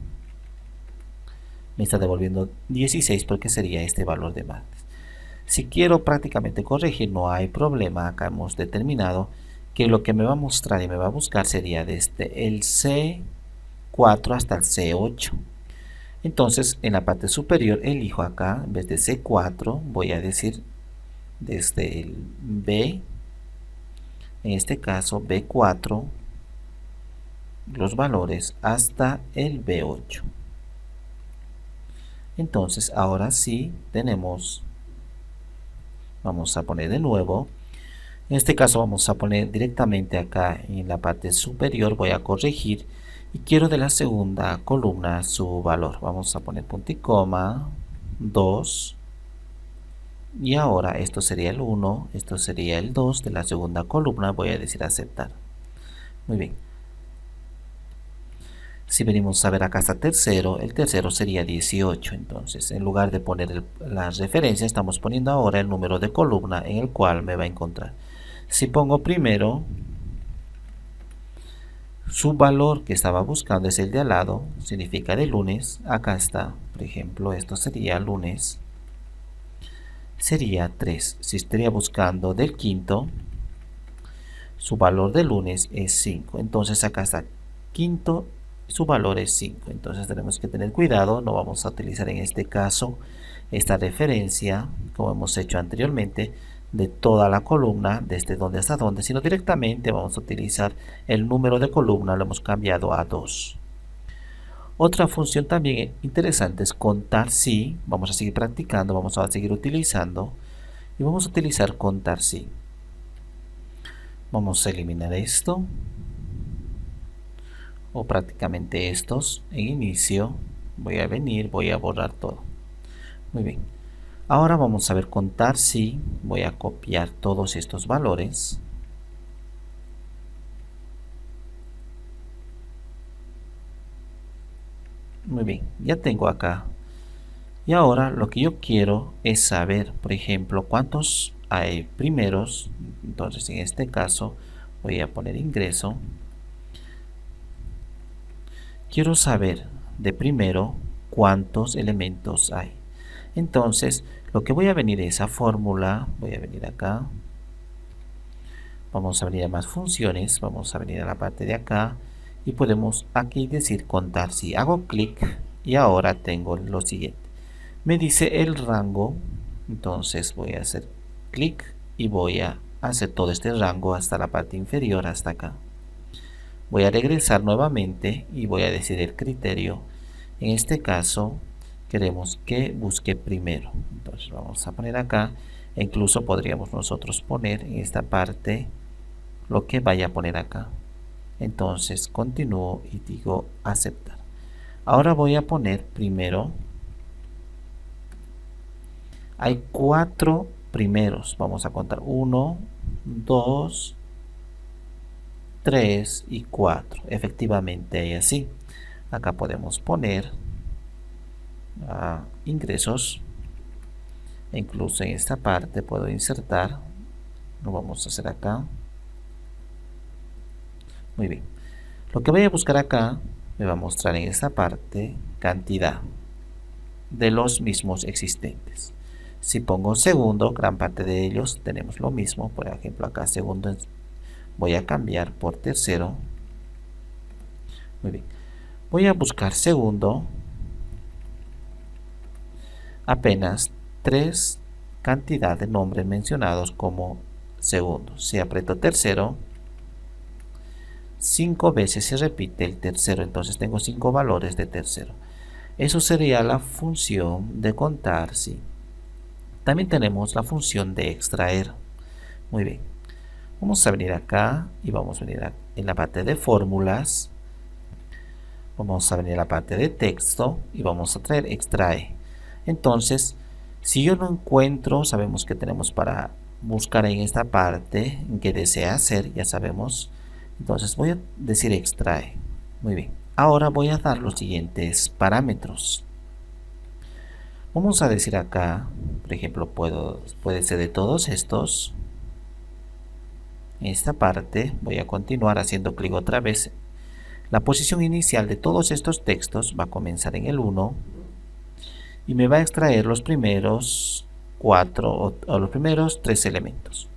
me está devolviendo 16 porque sería este valor de martes. Si quiero prácticamente corregir, no hay problema. Acá hemos determinado que lo que me va a mostrar y me va a buscar sería desde el C4 hasta el C8. Entonces, en la parte superior elijo acá, en vez de C4, voy a decir desde el B, en este caso B4, los valores hasta el B8. Entonces, ahora sí tenemos, vamos a poner de nuevo. En este caso vamos a poner directamente acá en la parte superior, voy a corregir y quiero de la segunda columna su valor. Vamos a poner punto y coma, 2, y ahora esto sería el 1, esto sería el 2 de la segunda columna, voy a decir aceptar. Muy bien. Si venimos a ver acá hasta tercero, el tercero sería 18. Entonces, en lugar de poner la referencia, estamos poniendo ahora el número de columna en el cual me va a encontrar. Si pongo primero, su valor que estaba buscando es el de al lado, significa de lunes. Acá está, por ejemplo, esto sería lunes, sería 3. Si estaría buscando del quinto, su valor de lunes es 5. Entonces acá está quinto, su valor es 5. Entonces tenemos que tener cuidado, no vamos a utilizar en este caso esta referencia como hemos hecho anteriormente de toda la columna desde donde hasta donde, sino directamente vamos a utilizar el número de columna, lo hemos cambiado a 2. Otra función también interesante es contar si. Vamos a seguir practicando, vamos a seguir utilizando y vamos a utilizar contar si. Vamos a eliminar esto o prácticamente estos en inicio. Voy a venir, voy a borrar todo. Muy bien. Ahora vamos a ver contar si. Voy a copiar todos estos valores. Muy bien, ya tengo acá. Y ahora lo que yo quiero es saber, por ejemplo, cuántos hay primeros. Entonces en este caso voy a poner ingreso. Quiero saber de primero cuántos elementos hay. Entonces lo que voy a venir es a fórmula, voy a venir acá, vamos a venir a más funciones, vamos a venir a la parte de acá y podemos aquí decir contar si. Hago clic y ahora tengo lo siguiente, me dice el rango. Entonces voy a hacer clic y voy a hacer todo este rango hasta la parte inferior, hasta acá. Voy a regresar nuevamente y voy a decir el criterio. En este caso queremos que busque primero. Entonces vamos a poner acá, e incluso podríamos nosotros poner en esta parte lo que vaya a poner acá. Entonces continúo y digo aceptar. Ahora voy a poner primero. Hay 4 primeros. Vamos a contar 1, 2, 3 y 4. Efectivamente hay así. Acá podemos poner ingresos. E incluso en esta parte puedo insertar. Lo vamos a hacer acá. Muy bien. Lo que voy a buscar acá me va a mostrar en esta parte cantidad de los mismos existentes. Si pongo segundo, gran parte de ellos tenemos lo mismo. Por ejemplo, acá segundo voy a cambiar por tercero. Muy bien. Voy a buscar segundo. Apenas 3 cantidad de nombres mencionados como segundo. Si aprieto tercero, 5 veces se repite el tercero. Entonces tengo 5 valores de tercero. Eso sería la función de contar si. También tenemos la función de extraer. Muy bien. Vamos a venir acá y vamos a venir en la parte de fórmulas. Vamos a venir a la parte de texto y vamos a traer extrae. Entonces, si yo no encuentro, sabemos que tenemos para buscar en esta parte en que desea hacer, ya sabemos. Entonces voy a decir extrae. Muy bien. Ahora voy a dar los siguientes parámetros. Vamos a decir acá, por ejemplo, puede ser de todos estos. En esta parte voy a continuar haciendo clic otra vez. La posición inicial de todos estos textos va a comenzar en el 1 y me va a extraer los primeros 4 o los primeros 3 elementos.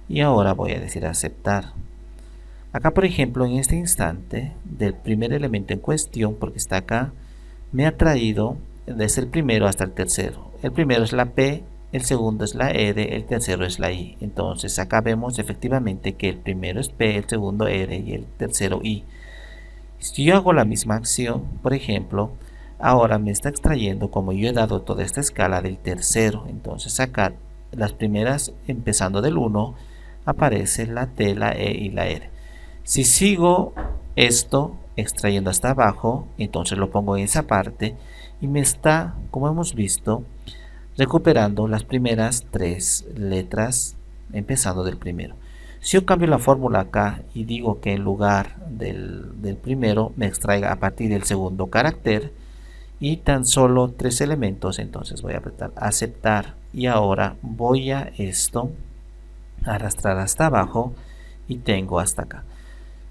Y ahora voy a decir aceptar. Acá, por ejemplo, en este instante del primer elemento en cuestión, porque está acá, me ha traído desde el primero hasta el tercero. El primero es la P, el segundo es la R, el tercero es la I. Entonces acá vemos efectivamente que el primero es P, el segundo R y el tercero I. Si yo hago la misma acción, por ejemplo, ahora me está extrayendo, como yo he dado toda esta escala, del tercero. Entonces acá las primeras, empezando del 1, aparece la T, la E y la R. Si sigo esto extrayendo hasta abajo, entonces lo pongo en esa parte y me está, como hemos visto, recuperando las primeras 3 letras empezando del primero. Si yo cambio la fórmula acá y digo que en lugar del primero me extraiga a partir del segundo carácter y tan solo 3 elementos, entonces voy a apretar aceptar y ahora voy a esto arrastrar hasta abajo y tengo hasta acá.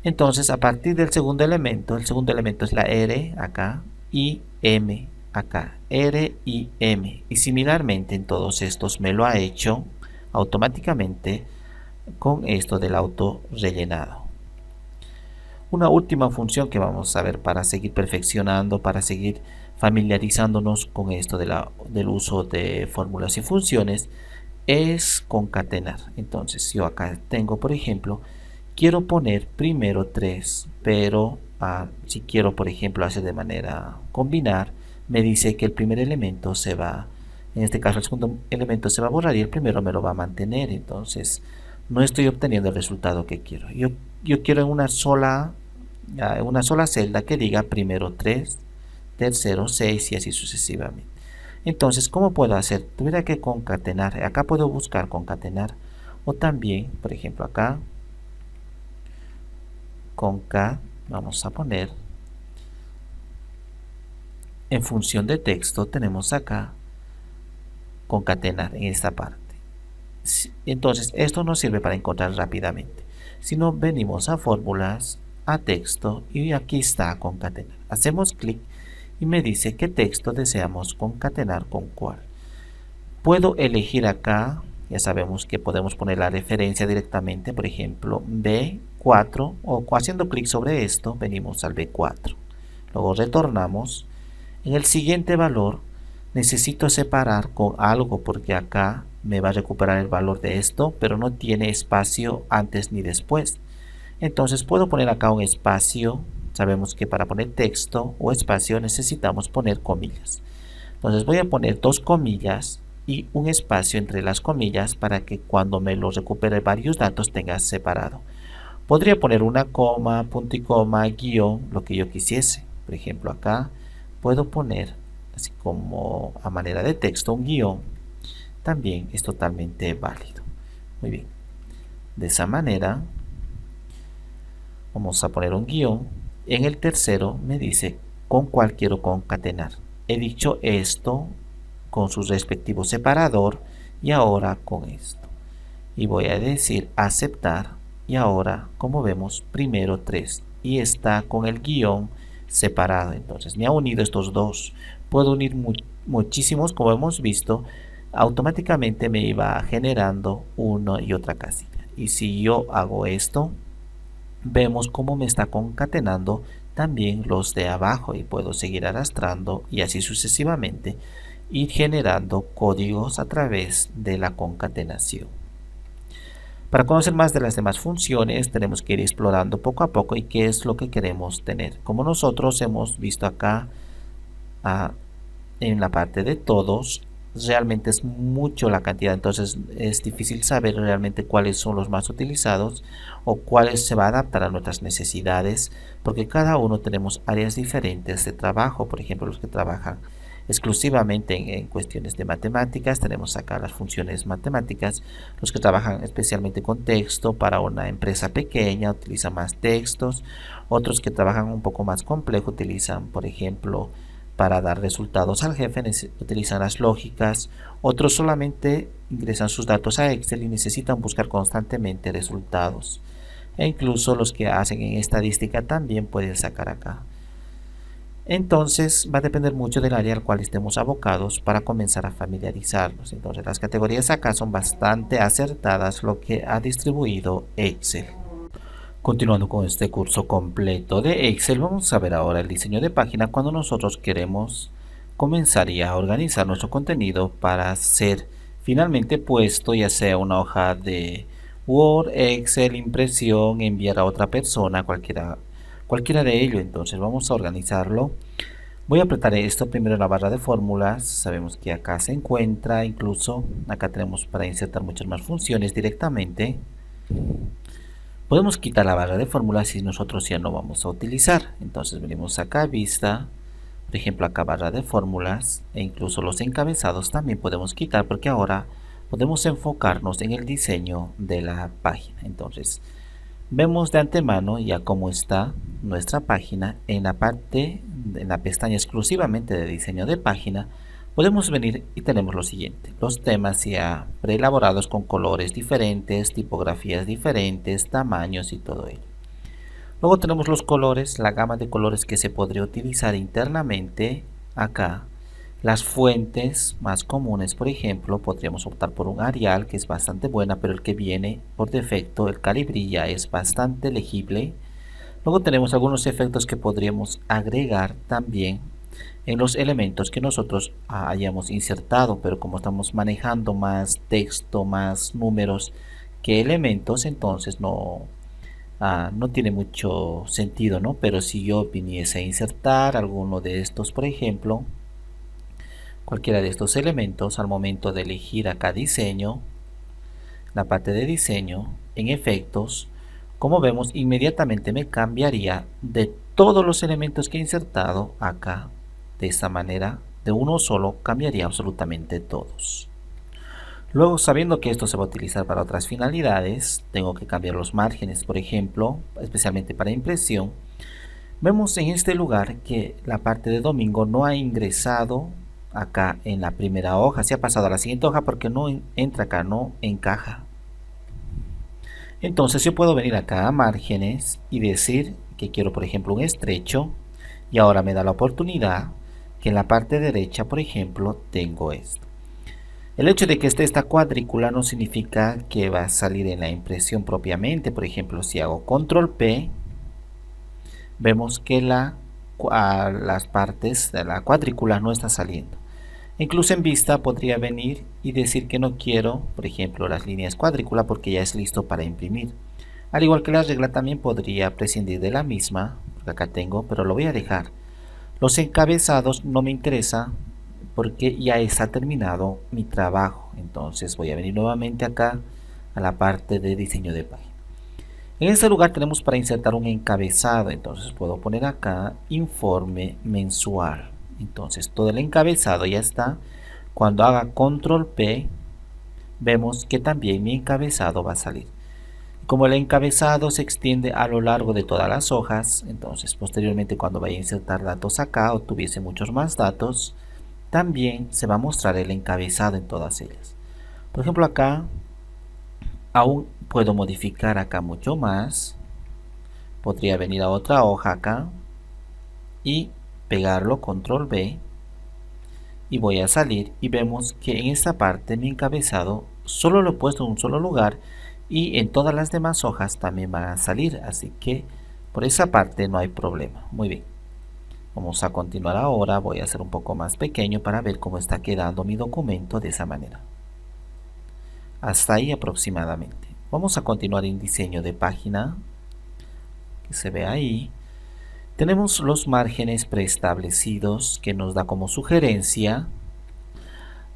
Entonces a partir del segundo elemento, el segundo elemento es la R acá y M acá, R y M, y similarmente en todos estos me lo ha hecho automáticamente con esto del auto rellenado. Una última función que vamos a ver para seguir perfeccionando, para seguir familiarizándonos con esto del uso de fórmulas y funciones, es concatenar. Entonces yo acá tengo, por ejemplo, quiero poner primero 3, pero si quiero, por ejemplo, hacer de manera combinar, me dice que el primer elemento se va, en este caso el segundo elemento se va a borrar y el primero me lo va a mantener. Entonces no estoy obteniendo el resultado que quiero. Yo quiero en una sola celda que diga primero 3, tercero 6 y así sucesivamente. Entonces, ¿cómo puedo hacer? Tuviera que concatenar. Acá puedo buscar concatenar, o también, por ejemplo, acá concat, vamos a poner en función de texto, tenemos acá concatenar en esta parte. Entonces esto nos sirve para encontrar rápidamente. Si no, venimos a fórmulas, a texto y aquí está concatenar. Hacemos clic y me dice qué texto deseamos concatenar con cuál. Puedo elegir acá, ya sabemos que podemos poner la referencia directamente, por ejemplo B4, o haciendo clic sobre esto venimos al B4. Luego retornamos. En el siguiente valor necesito separar con algo porque acá me va a recuperar el valor de esto, pero no tiene espacio antes ni después. Entonces puedo poner acá un espacio. Sabemos que para poner texto o espacio necesitamos poner comillas. Entonces voy a poner 2 comillas y un espacio entre las comillas para que cuando me lo recupere varios datos tenga separado. Podría poner una coma, punto y coma, guión, lo que yo quisiese. Por ejemplo, acá puedo poner así como a manera de texto un guión. También es totalmente válido. Muy bien. De esa manera vamos a poner un guión. En el tercero me dice con cuál quiero concatenar. He dicho esto con su respectivo separador y ahora con esto. Y voy a decir aceptar y ahora, como vemos, primero 3 y está con el guión separado. Entonces me ha unido estos dos. Puedo unir muchísimos, como hemos visto, automáticamente me iba generando una y otra casilla. Y si yo hago esto, vemos cómo me está concatenando también los de abajo y puedo seguir arrastrando y así sucesivamente ir generando códigos a través de la concatenación. Para conocer más de las demás funciones tenemos que ir explorando poco a poco y qué es lo que queremos tener. Como nosotros hemos visto acá en la parte de todos, realmente es mucho la cantidad, entonces es difícil saber realmente cuáles son los más utilizados o cuáles se va a adaptar a nuestras necesidades, porque cada uno tenemos áreas diferentes de trabajo. Por ejemplo, los que trabajan exclusivamente en cuestiones de matemáticas, tenemos acá las funciones matemáticas. Los que trabajan especialmente con texto para una empresa pequeña utilizan más textos. Otros que trabajan un poco más complejo utilizan, por ejemplo, para dar resultados al jefe, utilizan las lógicas. Otros solamente ingresan sus datos a Excel y necesitan buscar constantemente resultados. E incluso los que hacen en estadística también pueden sacar acá. Entonces va a depender mucho del área al cual estemos abocados para comenzar a familiarizarnos. Entonces las categorías acá son bastante acertadas lo que ha distribuido Excel. Continuando con este curso completo de Excel, vamos a ver ahora el diseño de página cuando nosotros queremos comenzar ya a organizar nuestro contenido para ser finalmente puesto, ya sea una hoja de Word, Excel, impresión, enviar a otra persona, cualquiera de ellos. Entonces vamos a organizarlo. Voy a apretar esto primero en la barra de fórmulas. Sabemos que acá se encuentra, incluso acá tenemos para insertar muchas más funciones directamente. Podemos quitar la barra de fórmulas si nosotros ya no vamos a utilizar. Entonces venimos acá a vista, por ejemplo acá barra de fórmulas, e incluso los encabezados también podemos quitar porque ahora podemos enfocarnos en el diseño de la página. Entonces vemos de antemano ya cómo está nuestra página. En la pestaña exclusivamente de diseño de página, podemos venir y tenemos lo siguiente: los temas ya preelaborados con colores diferentes, tipografías diferentes, tamaños y todo ello. Luego tenemos los colores, la gama de colores que se podría utilizar internamente acá. Las fuentes más comunes, por ejemplo, podríamos optar por un Arial, que es bastante buena, pero el que viene por defecto, el Calibri, ya es bastante legible. Luego tenemos algunos efectos que podríamos agregar también en los elementos que nosotros hayamos insertado, pero como estamos manejando más texto, más números que elementos, entonces no tiene mucho sentido, ¿no? Pero si yo viniese a insertar alguno de estos, por ejemplo, cualquiera de estos elementos, al momento de elegir acá diseño, la parte de diseño, en efectos, como vemos, inmediatamente me cambiaría de todos los elementos que he insertado acá. De esta manera, de uno solo, cambiaría absolutamente todos. Luego, sabiendo que esto se va a utilizar para otras finalidades, tengo que cambiar los márgenes, por ejemplo, especialmente para impresión. Vemos en este lugar que la parte de domingo no ha ingresado acá en la primera hoja, se ha pasado a la siguiente hoja porque no entra acá, no encaja. Entonces yo puedo venir acá a márgenes y decir que quiero, por ejemplo, un estrecho, y ahora me da la oportunidad que en la parte derecha, por ejemplo, tengo esto. El hecho de que esté esta cuadrícula no significa que va a salir en la impresión propiamente. Por ejemplo, si hago control P, vemos que las partes de la cuadrícula no está saliendo. Incluso en vista podría venir y decir que no quiero, por ejemplo, las líneas cuadrícula porque ya es listo para imprimir. Al igual que la regla, también podría prescindir de la misma, porque acá tengo, pero lo voy a dejar. Los encabezados no me interesa porque ya está terminado mi trabajo. Entonces voy a venir nuevamente acá a la parte de diseño de página. En este lugar tenemos para insertar un encabezado. Entonces puedo poner acá informe mensual. Entonces todo el encabezado ya está. Cuando haga control P, vemos que también mi encabezado va a salir. Como el encabezado se extiende a lo largo de todas las hojas, entonces posteriormente cuando vaya a insertar datos acá o tuviese muchos más datos, también se va a mostrar el encabezado en todas ellas. Por ejemplo, acá aún puedo modificar acá mucho más. Podría venir a otra hoja acá y pegarlo, control V, y voy a salir y vemos que en esta parte mi encabezado solo lo he puesto en un solo lugar y en todas las demás hojas también van a salir, así que por esa parte no hay problema. Muy bien, vamos a continuar ahora. Voy a hacer un poco más pequeño para ver cómo está quedando mi documento de esa manera. Hasta ahí aproximadamente. Vamos a continuar en diseño de página, que se ve ahí. Tenemos los márgenes preestablecidos que nos da como sugerencia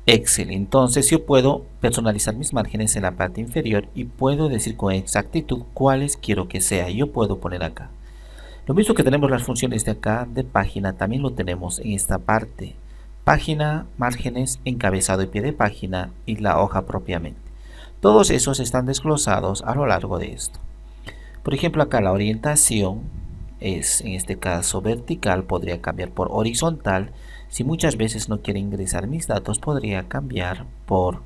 Excel. Entonces yo puedo personalizar mis márgenes en la parte inferior y puedo decir con exactitud cuáles quiero que sea. Yo puedo poner acá. Lo mismo que tenemos las funciones de acá de página, también lo tenemos en esta parte. Página, márgenes, encabezado y pie de página y la hoja propiamente. Todos esos están desglosados a lo largo de esto. Por ejemplo, acá la orientación es, en este caso, vertical, podría cambiar por horizontal. Si muchas veces no quiero ingresar mis datos, podría cambiar por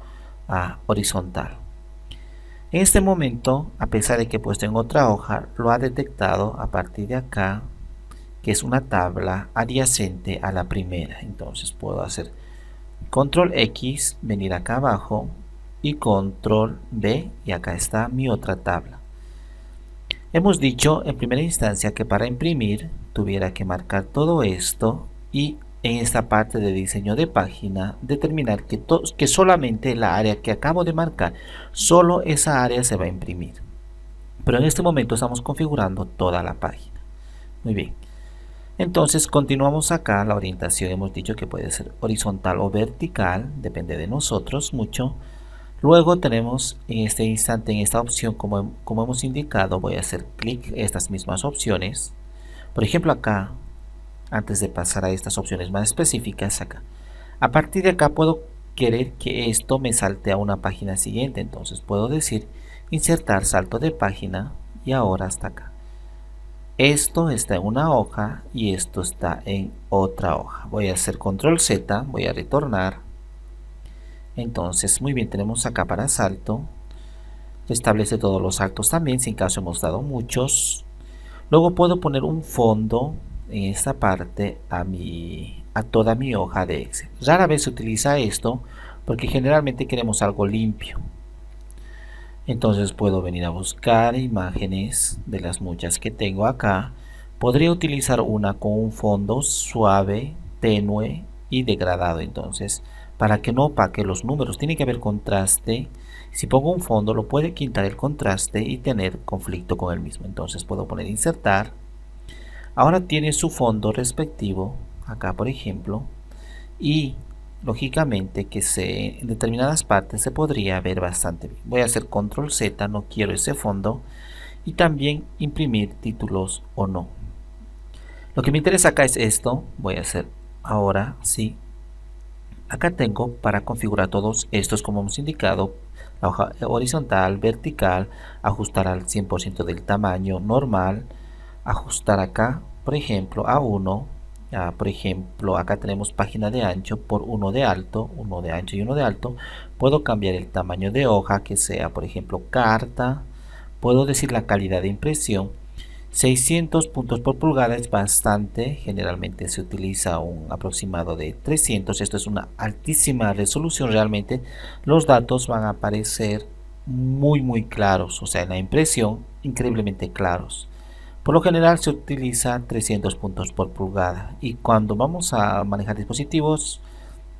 horizontal. En este momento, a pesar de que he puesto en otra hoja, lo ha detectado a partir de acá que es una tabla adyacente a la primera. Entonces puedo hacer control X, venir acá abajo y control V, y acá está mi otra tabla. Hemos dicho en primera instancia que para imprimir tuviera que marcar todo esto y en esta parte de diseño de página determinar que solamente la área que acabo de marcar, solo esa área se va a imprimir. Pero en este momento estamos configurando toda la página. Muy bien. Entonces continuamos acá. La orientación hemos dicho que puede ser horizontal o vertical, depende de nosotros mucho. Luego tenemos en este instante, en esta opción, como hemos indicado, voy a hacer clic en estas mismas opciones. Por ejemplo acá, antes de pasar a estas opciones más específicas acá, a partir de acá puedo querer que esto me salte a una página siguiente. Entonces puedo decir insertar salto de página y ahora hasta acá. Esto está en una hoja y esto está en otra hoja. Voy a hacer control Z, voy a retornar. Entonces, muy bien, tenemos acá para salto. Establece todos los saltos también, si en caso hemos dado muchos. Luego puedo poner un fondo en esta parte a toda mi hoja de Excel. Rara vez se utiliza esto porque generalmente queremos algo limpio. Entonces puedo venir a buscar imágenes de las muchas que tengo acá. Podría utilizar una con un fondo suave, tenue y degradado. Entonces, para que no opaque los números, tiene que haber contraste. Si pongo un fondo, lo puede quitar el contraste y tener conflicto con el mismo. Entonces puedo poner insertar. Ahora tiene su fondo respectivo, acá por ejemplo, y lógicamente que en determinadas partes se podría ver bastante bien. Voy a hacer control Z, no quiero ese fondo, y también imprimir títulos o no. Lo que me interesa acá es esto. Voy a hacer ahora sí. Acá tengo para configurar todos estos como hemos indicado: la hoja horizontal, vertical, ajustar al 100% del tamaño normal, ajustar acá por ejemplo a 1. Por ejemplo, acá tenemos página de ancho por 1 de alto, 1 de ancho y 1 de alto. Puedo cambiar el tamaño de hoja, que sea por ejemplo carta. Puedo decir la calidad de impresión. 600 puntos por pulgada es bastante, generalmente se utiliza un aproximado de 300. Esto es una altísima resolución. Realmente los datos van a aparecer muy claros, o sea, en la impresión increíblemente claros. Por lo general se utiliza 300 puntos por pulgada, y cuando vamos a manejar dispositivos,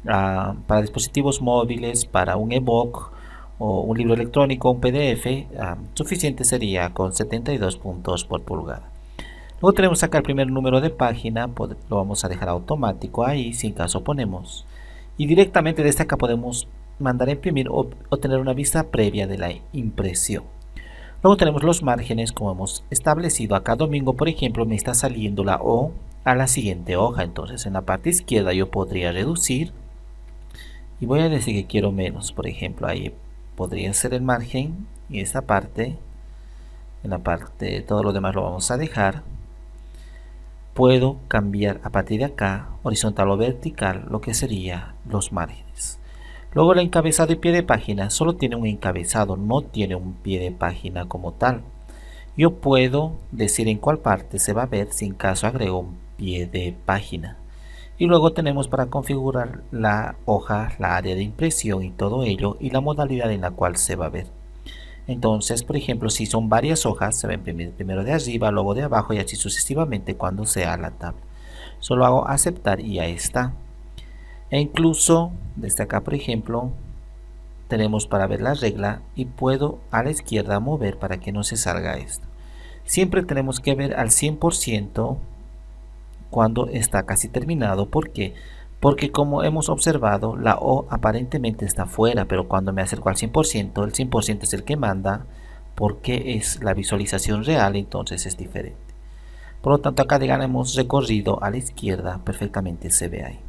para dispositivos móviles, para un ebook o un libro electrónico, un PDF, suficiente sería con 72 puntos por pulgada. Luego tenemos acá el primer número de página, lo vamos a dejar automático ahí, si en caso ponemos. Y directamente desde acá podemos mandar a imprimir o tener una vista previa de la impresión. Luego tenemos los márgenes, como hemos establecido acá. Domingo, por ejemplo, me está saliendo la O a la siguiente hoja. Entonces en la parte izquierda yo podría reducir y voy a decir que quiero menos. Por ejemplo, ahí podría ser el margen, y esta parte, en la parte, todo lo demás lo vamos a dejar. Puedo cambiar a partir de acá, horizontal o vertical, lo que sería los márgenes. Luego el encabezado y pie de página solo tiene un encabezado, no tiene un pie de página como tal. Yo puedo decir en cuál parte se va a ver si en caso agrego un pie de página. Y luego tenemos para configurar la hoja, la área de impresión y todo ello, y la modalidad en la cual se va a ver. Entonces, por ejemplo, si son varias hojas, se va a imprimir primero de arriba, luego de abajo y así sucesivamente cuando sea la tabla. Solo hago aceptar y ya está. E incluso desde acá, por ejemplo, tenemos para ver la regla y puedo a la izquierda mover para que no se salga esto. Siempre tenemos que ver al 100% cuando está casi terminado. ¿Por qué? Porque como hemos observado, la O aparentemente está fuera, pero cuando me acerco al 100%, el 100% es el que manda, porque es la visualización real, entonces es diferente. Por lo tanto, acá hemos recorrido a la izquierda, perfectamente se ve ahí.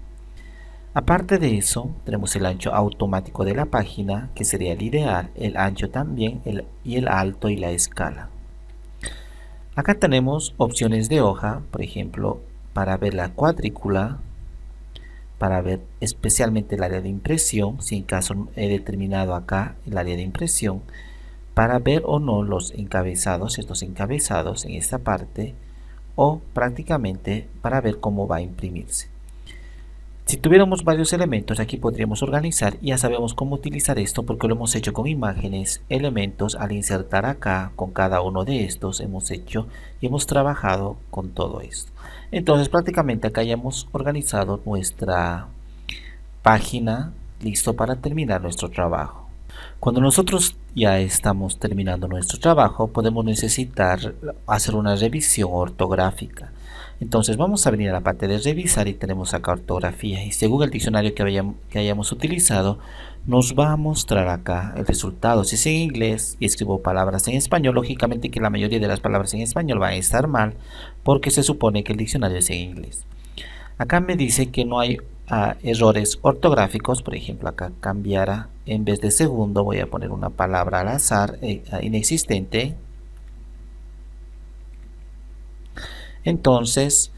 Aparte de eso, tenemos el ancho automático de la página, que sería el ideal, el ancho también, y el alto y la escala. Acá tenemos opciones de hoja, por ejemplo, para ver la cuadrícula, para ver especialmente el área de impresión, si en caso he determinado acá el área de impresión, para ver o no los encabezados, estos encabezados en esta parte, o prácticamente para ver cómo va a imprimirse. Si tuviéramos varios elementos, aquí podríamos organizar y ya sabemos cómo utilizar esto porque lo hemos hecho con imágenes, elementos. Al insertar acá con cada uno de estos hemos hecho y hemos trabajado con todo esto. Entonces prácticamente acá ya hemos organizado nuestra página, listo para terminar nuestro trabajo. Cuando nosotros ya estamos terminando nuestro trabajo, podemos necesitar hacer una revisión ortográfica. Entonces vamos a venir a la parte de revisar y tenemos acá ortografía, y según el diccionario que hayamos utilizado nos va a mostrar acá el resultado. Si es en inglés y escribo palabras en español, lógicamente que la mayoría de las palabras en español van a estar mal porque se supone que el diccionario es en inglés. Acá me dice que no hay errores ortográficos. Por ejemplo, acá cambiara, en vez de segundo voy a poner una palabra al azar inexistente. Entonces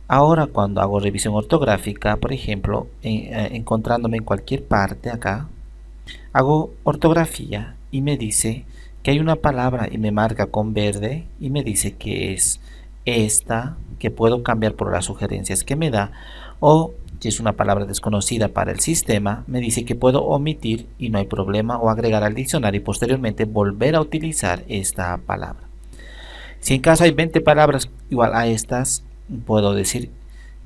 ahora cuando hago revisión ortográfica, por ejemplo, encontrándome en cualquier parte acá, hago ortografía y me dice que hay una palabra y me marca con verde y me dice que es esta, que puedo cambiar por las sugerencias que me da, o si es una palabra desconocida para el sistema, me dice que puedo omitir y no hay problema, o agregar al diccionario y posteriormente volver a utilizar esta palabra. Si en caso hay 20 palabras igual a estas, puedo decir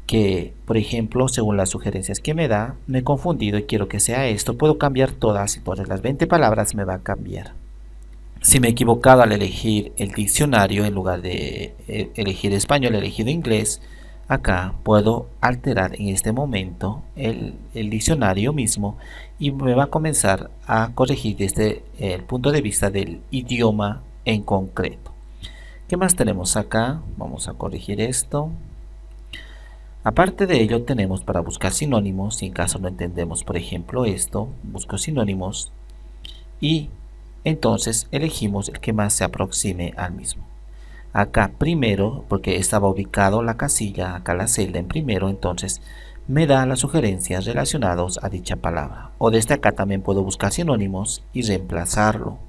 que, por ejemplo, según las sugerencias que me da, me he confundido y quiero que sea esto, puedo cambiar todas, entonces las 20 palabras me va a cambiar. Si me he equivocado al elegir el diccionario, en lugar de elegir español, he elegido inglés, acá puedo alterar en este momento el diccionario mismo y me va a comenzar a corregir desde el punto de vista del idioma en concreto. ¿Qué más tenemos acá? Vamos a corregir esto. Aparte de ello, tenemos para buscar sinónimos. Si en caso no entendemos, por ejemplo, esto, busco sinónimos y entonces elegimos el que más se aproxime al mismo. Acá primero, porque estaba ubicado la casilla, acá la celda en primero, entonces me da las sugerencias relacionadas a dicha palabra. O desde acá también puedo buscar sinónimos y reemplazarlo.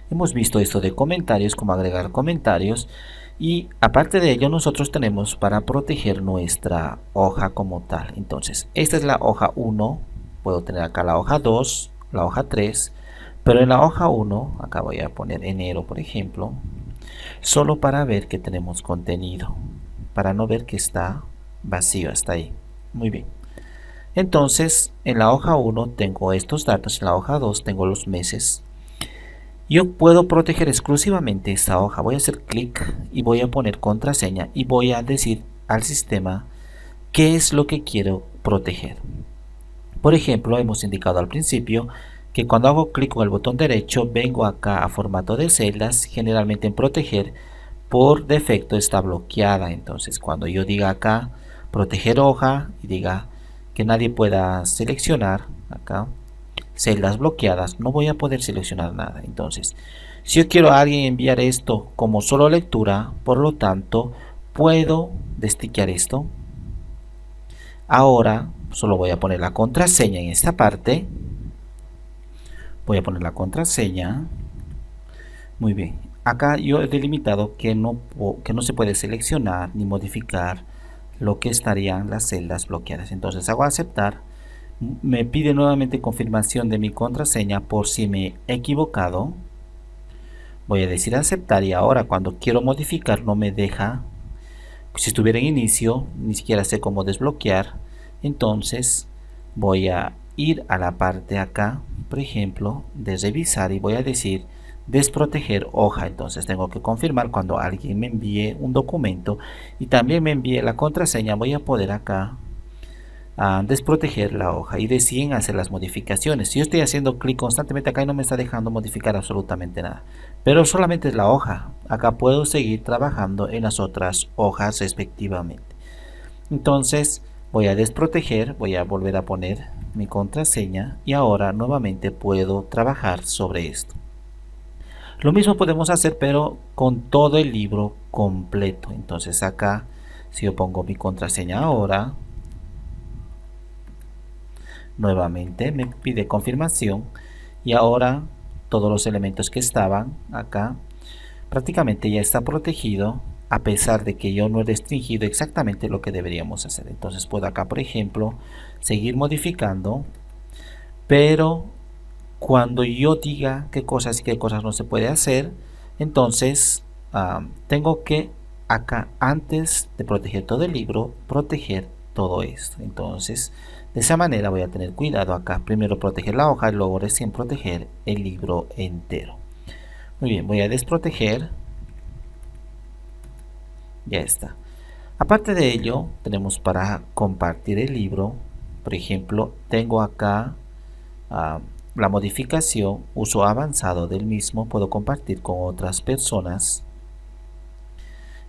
Hemos visto esto de comentarios, como agregar comentarios, y aparte de ello nosotros tenemos para proteger nuestra hoja como tal. Entonces esta es la hoja 1, puedo tener acá la hoja 2, la hoja 3, pero en la hoja 1, acá voy a poner enero por ejemplo, solo para ver que tenemos contenido, para no ver que está vacío hasta ahí. Muy bien. Entonces en la hoja 1 tengo estos datos, en la hoja 2 tengo los meses. Yo puedo proteger exclusivamente esta hoja. Voy a hacer clic y voy a poner contraseña y voy a decir al sistema qué es lo que quiero proteger. Por ejemplo, hemos indicado al principio que cuando hago clic con el botón derecho vengo acá a formato de celdas, generalmente en proteger, por defecto está bloqueada. Entonces cuando yo diga acá proteger hoja y diga que nadie pueda seleccionar acá celdas bloqueadas, no voy a poder seleccionar nada. Entonces si yo quiero a alguien enviar esto como solo lectura, por lo tanto puedo destiquear esto. Ahora solo voy a poner la contraseña en esta parte. Voy a poner la contraseña. Muy bien, acá yo he delimitado que no se puede seleccionar ni modificar lo que estarían las celdas bloqueadas. Entonces hago aceptar. Me pide nuevamente confirmación de mi contraseña por si me he equivocado. Voy a decir aceptar y ahora cuando quiero modificar no me deja. Si estuviera en inicio ni siquiera sé cómo desbloquear. Entonces voy a ir a la parte acá, por ejemplo, de revisar y voy a decir desproteger hoja. Entonces tengo que confirmar cuando alguien me envíe un documento y también me envíe la contraseña. Voy a poder acá desproteger la hoja y deciden hacer las modificaciones. Si yo estoy haciendo clic constantemente acá y no me está dejando modificar absolutamente nada, pero solamente es la hoja. Acá puedo seguir trabajando en las otras hojas respectivamente. Entonces voy a desproteger, voy a volver a poner mi contraseña y ahora nuevamente puedo trabajar sobre esto. Lo mismo podemos hacer pero con todo el libro completo. Entonces acá si yo pongo mi contraseña ahora, nuevamente me pide confirmación y ahora todos los elementos que estaban acá prácticamente ya está protegido a pesar de que yo no he restringido exactamente lo que deberíamos hacer. Entonces puedo acá, por ejemplo, seguir modificando, pero cuando yo diga qué cosas y qué cosas no se puede hacer, entonces tengo que acá, antes de proteger todo el libro, proteger todo esto. Entonces de esa manera voy a tener cuidado acá, primero proteger la hoja y luego recién proteger el libro entero. Muy bien, voy a desproteger. Ya está. Aparte de ello, tenemos para compartir el libro. Por ejemplo, tengo acá la modificación, uso avanzado del mismo. Puedo compartir con otras personas.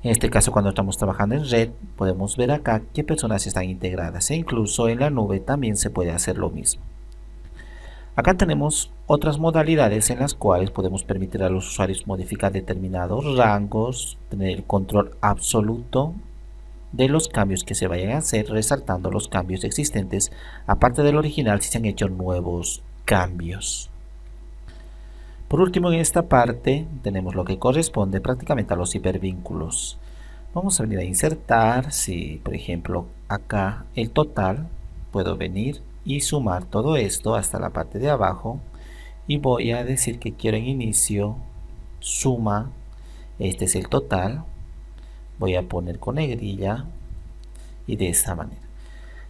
En este caso, cuando estamos trabajando en red, podemos ver acá qué personas están integradas. E incluso en la nube también se puede hacer lo mismo. Acá tenemos otras modalidades en las cuales podemos permitir a los usuarios modificar determinados rangos, tener el control absoluto de los cambios que se vayan a hacer, resaltando los cambios existentes, aparte del original si se han hecho nuevos cambios. Por último, en esta parte tenemos lo que corresponde prácticamente a los hipervínculos. Vamos a venir a insertar, si por ejemplo acá el total, puedo venir y sumar todo esto hasta la parte de abajo y voy a decir que quiero en inicio suma, este es el total, voy a poner con negrilla y de esta manera.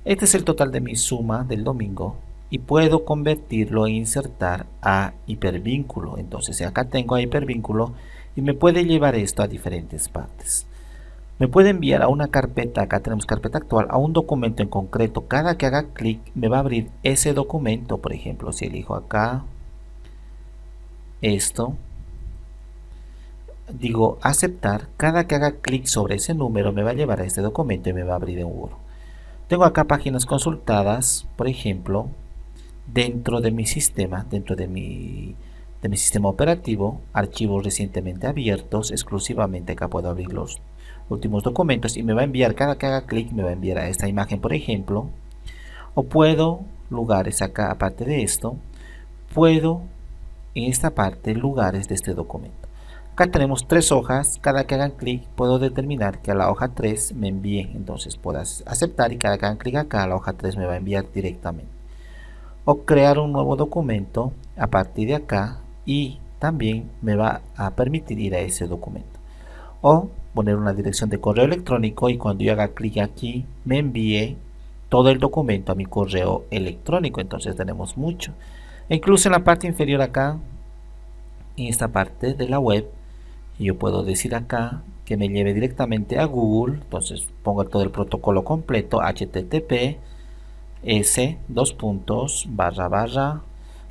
Este es el total de mi suma del domingo y puedo convertirlo e insertar a hipervínculo. Entonces acá tengo a hipervínculo y me puede llevar esto a diferentes partes. Me puede enviar a una carpeta, acá tenemos carpeta actual, a un documento en concreto. Cada que haga clic me va a abrir ese documento. Por ejemplo, si elijo acá esto, digo aceptar, cada que haga clic sobre ese número me va a llevar a este documento y me va a abrir en Word. Tengo acá páginas consultadas, por ejemplo, dentro de mi sistema, dentro de mi sistema operativo, archivos recientemente abiertos, exclusivamente acá puedo abrir los últimos documentos y me va a enviar, cada que haga clic me va a enviar a esta imagen, por ejemplo. O puedo, lugares acá, aparte de esto, puedo en esta parte, lugares de este documento. Acá tenemos 3 hojas, cada que hagan clic puedo determinar que a la hoja 3 me envíe, entonces puedo aceptar y cada que hagan clic acá, a la hoja 3 me va a enviar directamente. O crear un nuevo documento a partir de acá y también me va a permitir ir a ese documento. O poner una dirección de correo electrónico y cuando yo haga clic aquí me envíe todo el documento a mi correo electrónico. Entonces tenemos mucho. E incluso en la parte inferior acá, en esta parte de la web, yo puedo decir acá que me lleve directamente a Google. Entonces pongo todo el protocolo completo, http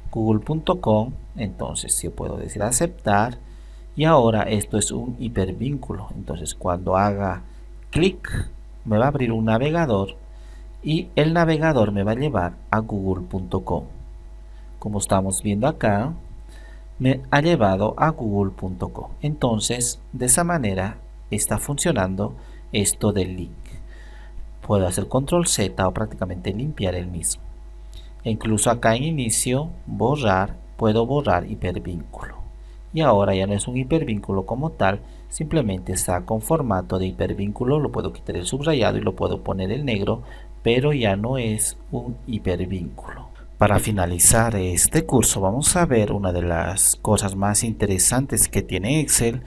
google.com. entonces yo puedo decir aceptar y ahora esto es un hipervínculo. Entonces cuando haga clic me va a abrir un navegador y el navegador me va a llevar a google.com. como estamos viendo acá, me ha llevado a google.com. entonces de esa manera está funcionando esto del link. Puedo hacer control Z o prácticamente limpiar el mismo. E incluso acá en inicio, borrar, puedo borrar hipervínculo. Y ahora ya no es un hipervínculo como tal, simplemente está con formato de hipervínculo. Lo puedo quitar el subrayado y lo puedo poner el negro, pero ya no es un hipervínculo. Para finalizar este curso vamos a ver una de las cosas más interesantes que tiene Excel.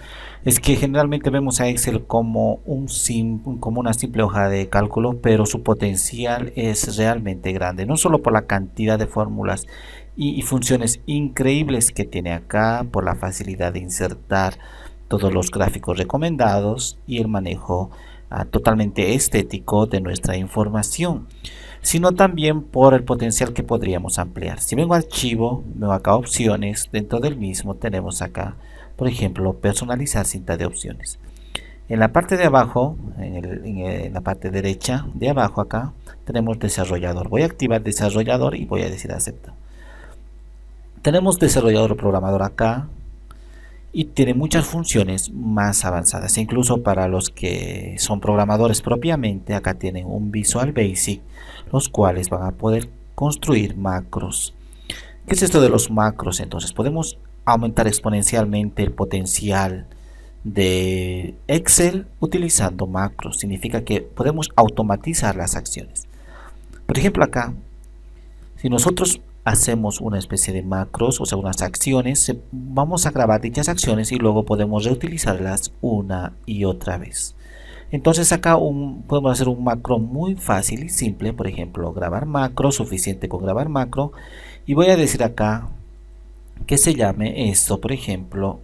Es que generalmente vemos a Excel como una simple hoja de cálculo, pero su potencial es realmente grande, no solo por la cantidad de fórmulas y funciones increíbles que tiene acá, por la facilidad de insertar todos los gráficos recomendados y el manejo totalmente estético de nuestra información, sino también por el potencial que podríamos ampliar. Si vengo a archivo, me voy acá a opciones, dentro del mismo tenemos acá, por ejemplo, personalizar cinta de opciones. En la parte de abajo, en la parte derecha de abajo acá, tenemos desarrollador. Voy a activar desarrollador y voy a decir acepta. Tenemos desarrollador o programador acá y tiene muchas funciones más avanzadas. Incluso para los que son programadores propiamente, acá tienen un Visual Basic, los cuales van a poder construir macros. ¿Qué es esto de los macros? Entonces podemos aumentar exponencialmente el potencial de Excel utilizando macros. Significa que podemos automatizar las acciones. Por ejemplo, acá, si nosotros hacemos una especie de macros, o sea, unas acciones, vamos a grabar dichas acciones y luego podemos reutilizarlas una y otra vez. Entonces acá podemos hacer un macro muy fácil y simple. Por ejemplo, grabar macro, suficiente con grabar macro. Y voy a decir acá que se llame esto, por ejemplo,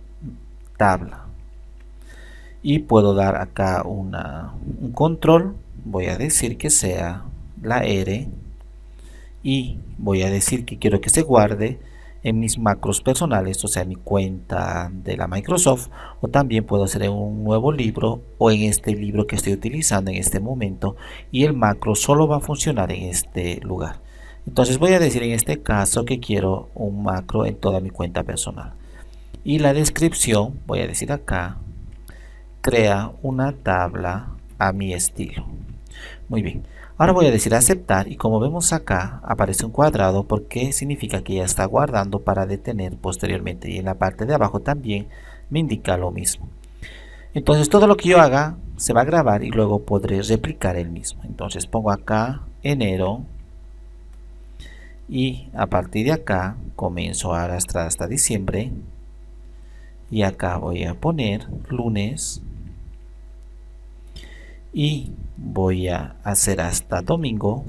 tabla. Y puedo dar acá un control. Voy a decir que sea la R. Y voy a decir que quiero que se guarde en mis macros personales, o sea, en mi cuenta de la Microsoft, o también puedo hacer en un nuevo libro o en este libro que estoy utilizando en este momento, y el macro solo va a funcionar en este lugar. Entonces voy a decir en este caso que quiero un macro en toda mi cuenta personal. Y la descripción, voy a decir acá, crea una tabla a mi estilo. Muy bien. Ahora voy a decir aceptar y como vemos acá aparece un cuadrado porque significa que ya está guardando para detener posteriormente, y en la parte de abajo también me indica lo mismo. Entonces todo lo que yo haga se va a grabar y luego podré replicar el mismo. Entonces pongo acá enero y a partir de acá comienzo a arrastrar hasta diciembre y acá voy a poner lunes y voy a hacer hasta domingo.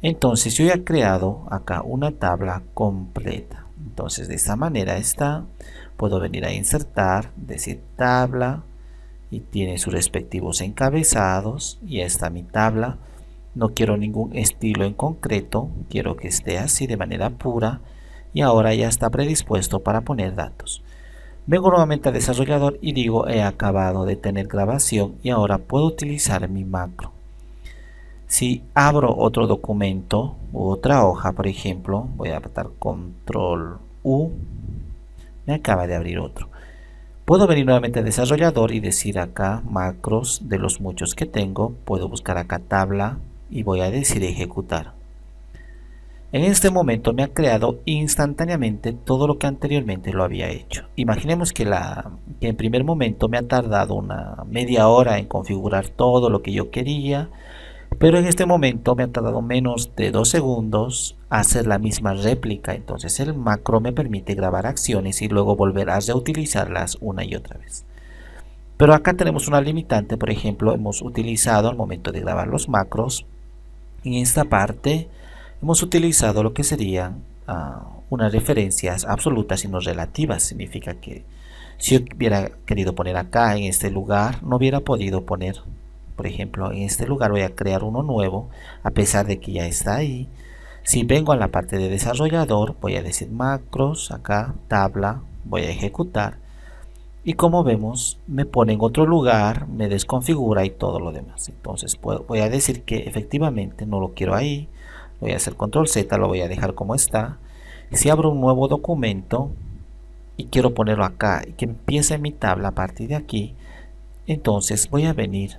Entonces yo ya he creado acá una tabla completa. Entonces de esta manera está. Puedo venir a insertar, decir tabla y tiene sus respectivos encabezados y ya está mi tabla. No quiero ningún estilo en concreto, quiero que esté así de manera pura y ahora ya está predispuesto para poner datos. Vengo nuevamente a desarrollador y digo he acabado de tener grabación y ahora puedo utilizar mi macro. Si abro otro documento u otra hoja, por ejemplo, voy a apretar control U, me acaba de abrir otro. Puedo venir nuevamente a desarrollador y decir acá macros de los muchos que tengo. Puedo buscar acá tabla y voy a decir ejecutar. En este momento me ha creado instantáneamente todo lo que anteriormente lo había hecho. Imaginemos que en primer momento me ha tardado una media hora en configurar todo lo que yo quería, pero en este momento me ha tardado menos de 2 segundos hacer la misma réplica. Entonces el macro me permite grabar acciones y luego volver a reutilizarlas una y otra vez. Pero acá tenemos una limitante. Por ejemplo, hemos utilizado al momento de grabar los macros, en esta parte hemos utilizado lo que serían unas referencias absolutas y no relativas. Significa que si yo hubiera querido poner acá en este lugar, no hubiera podido poner. Por ejemplo, en este lugar voy a crear uno nuevo, a pesar de que ya está ahí. Si vengo a la parte de desarrollador, voy a decir macros, acá, tabla, voy a ejecutar. Y como vemos, me pone en otro lugar, me desconfigura y todo lo demás. Entonces voy a decir que efectivamente no lo quiero ahí. Voy a hacer control Z, lo voy a dejar como está. Si abro un nuevo documento y quiero ponerlo acá y que empiece mi tabla a partir de aquí, entonces voy a venir,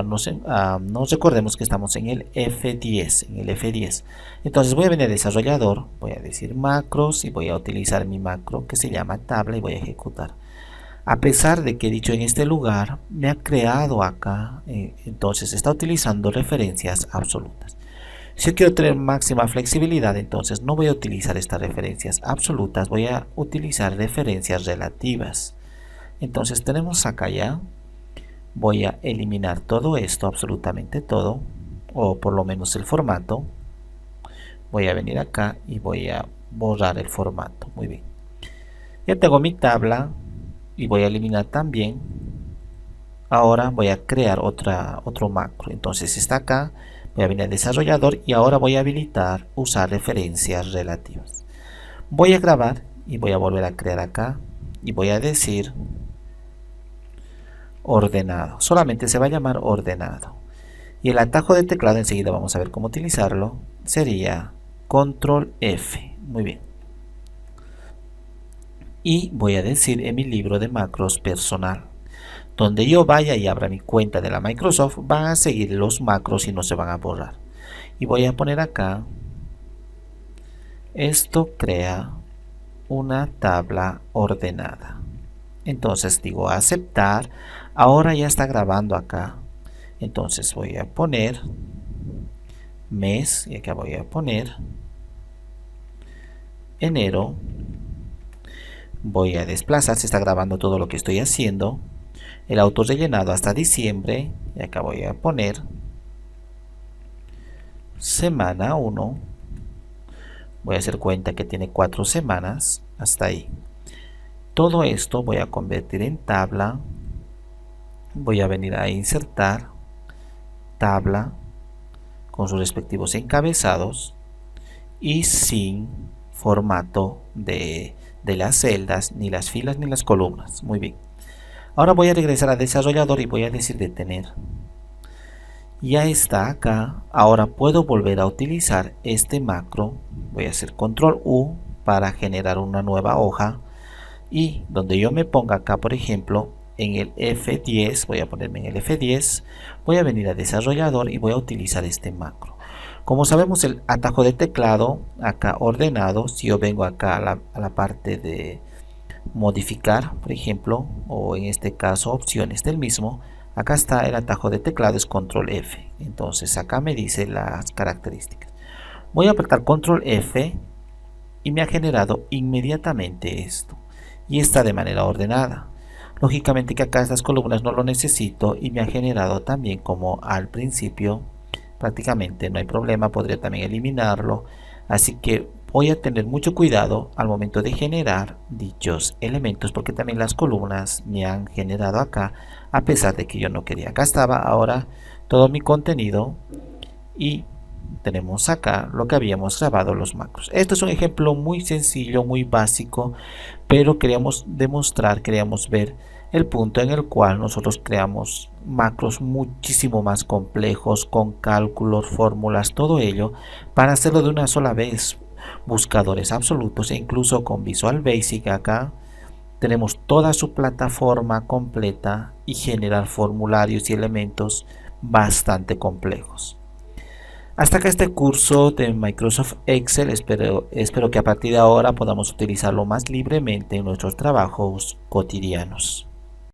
nos recordemos que estamos en el F10, entonces voy a venir a desarrollador, voy a decir macros y voy a utilizar mi macro que se llama tabla y voy a ejecutar. A pesar de que he dicho en este lugar, me ha creado acá, entonces está utilizando referencias absolutas. Si yo quiero tener máxima flexibilidad, entonces no voy a utilizar estas referencias absolutas, voy a utilizar referencias relativas. Entonces tenemos acá ya. Voy a eliminar todo esto, absolutamente todo, o por lo menos el formato. Voy a venir acá y voy a borrar el formato. Muy bien. Ya tengo mi tabla y voy a eliminar también. Ahora voy a crear otro macro. Entonces está acá. Voy a venir al desarrollador y ahora voy a habilitar usar referencias relativas. Voy a grabar y voy a volver a crear acá y voy a decir ordenado, solamente se va a llamar ordenado. Y el atajo de teclado, enseguida vamos a ver cómo utilizarlo, sería control F. Muy bien. Y voy a decir en mi libro de macros personal, donde yo vaya y abra mi cuenta de la Microsoft, van a seguir los macros y no se van a borrar. Y voy a poner acá, esto crea una tabla ordenada. Entonces digo aceptar. Ahora ya está grabando acá. Entonces voy a poner mes y acá voy a poner enero. Voy a desplazar, se está grabando todo lo que estoy haciendo. El auto rellenado hasta diciembre y acá voy a poner semana 1. Voy a hacer cuenta que tiene 4 semanas hasta ahí. Todo esto voy a convertir en tabla. Voy a venir a insertar tabla con sus respectivos encabezados y sin formato de las celdas, ni las filas ni las columnas. Muy bien. Ahora voy a regresar a desarrollador y voy a decir detener. Ya está acá. Ahora puedo volver a utilizar este macro. Voy a hacer control U para generar una nueva hoja. Y donde yo me ponga acá, por ejemplo, en el F10, voy a ponerme en el F10, voy a venir a desarrollador y voy a utilizar este macro. Como sabemos, el atajo de teclado, acá ordenado, si yo vengo acá a la parte de modificar, por ejemplo, o en este caso opciones del mismo, acá está el atajo de teclado, es control F. Entonces acá me dice las características. Voy a apretar control F y me ha generado inmediatamente esto. Y está de manera ordenada. Lógicamente que acá estas columnas no lo necesito y me ha generado también como al principio. Prácticamente no hay problema, podría también eliminarlo. Así que voy a tener mucho cuidado al momento de generar dichos elementos, porque también las columnas me han generado acá, a pesar de que yo no quería. Acá estaba ahora todo mi contenido y tenemos acá lo que habíamos grabado, los macros. Esto es un ejemplo muy sencillo, muy básico, pero queríamos demostrar, queríamos ver el punto en el cual nosotros creamos macros muchísimo más complejos, con cálculos, fórmulas, todo ello, para hacerlo de una sola vez. Buscadores absolutos e incluso con Visual Basic acá tenemos toda su plataforma completa y generar formularios y elementos bastante complejos. Hasta acá este curso de Microsoft Excel. Espero que a partir de ahora podamos utilizarlo más libremente en nuestros trabajos cotidianos.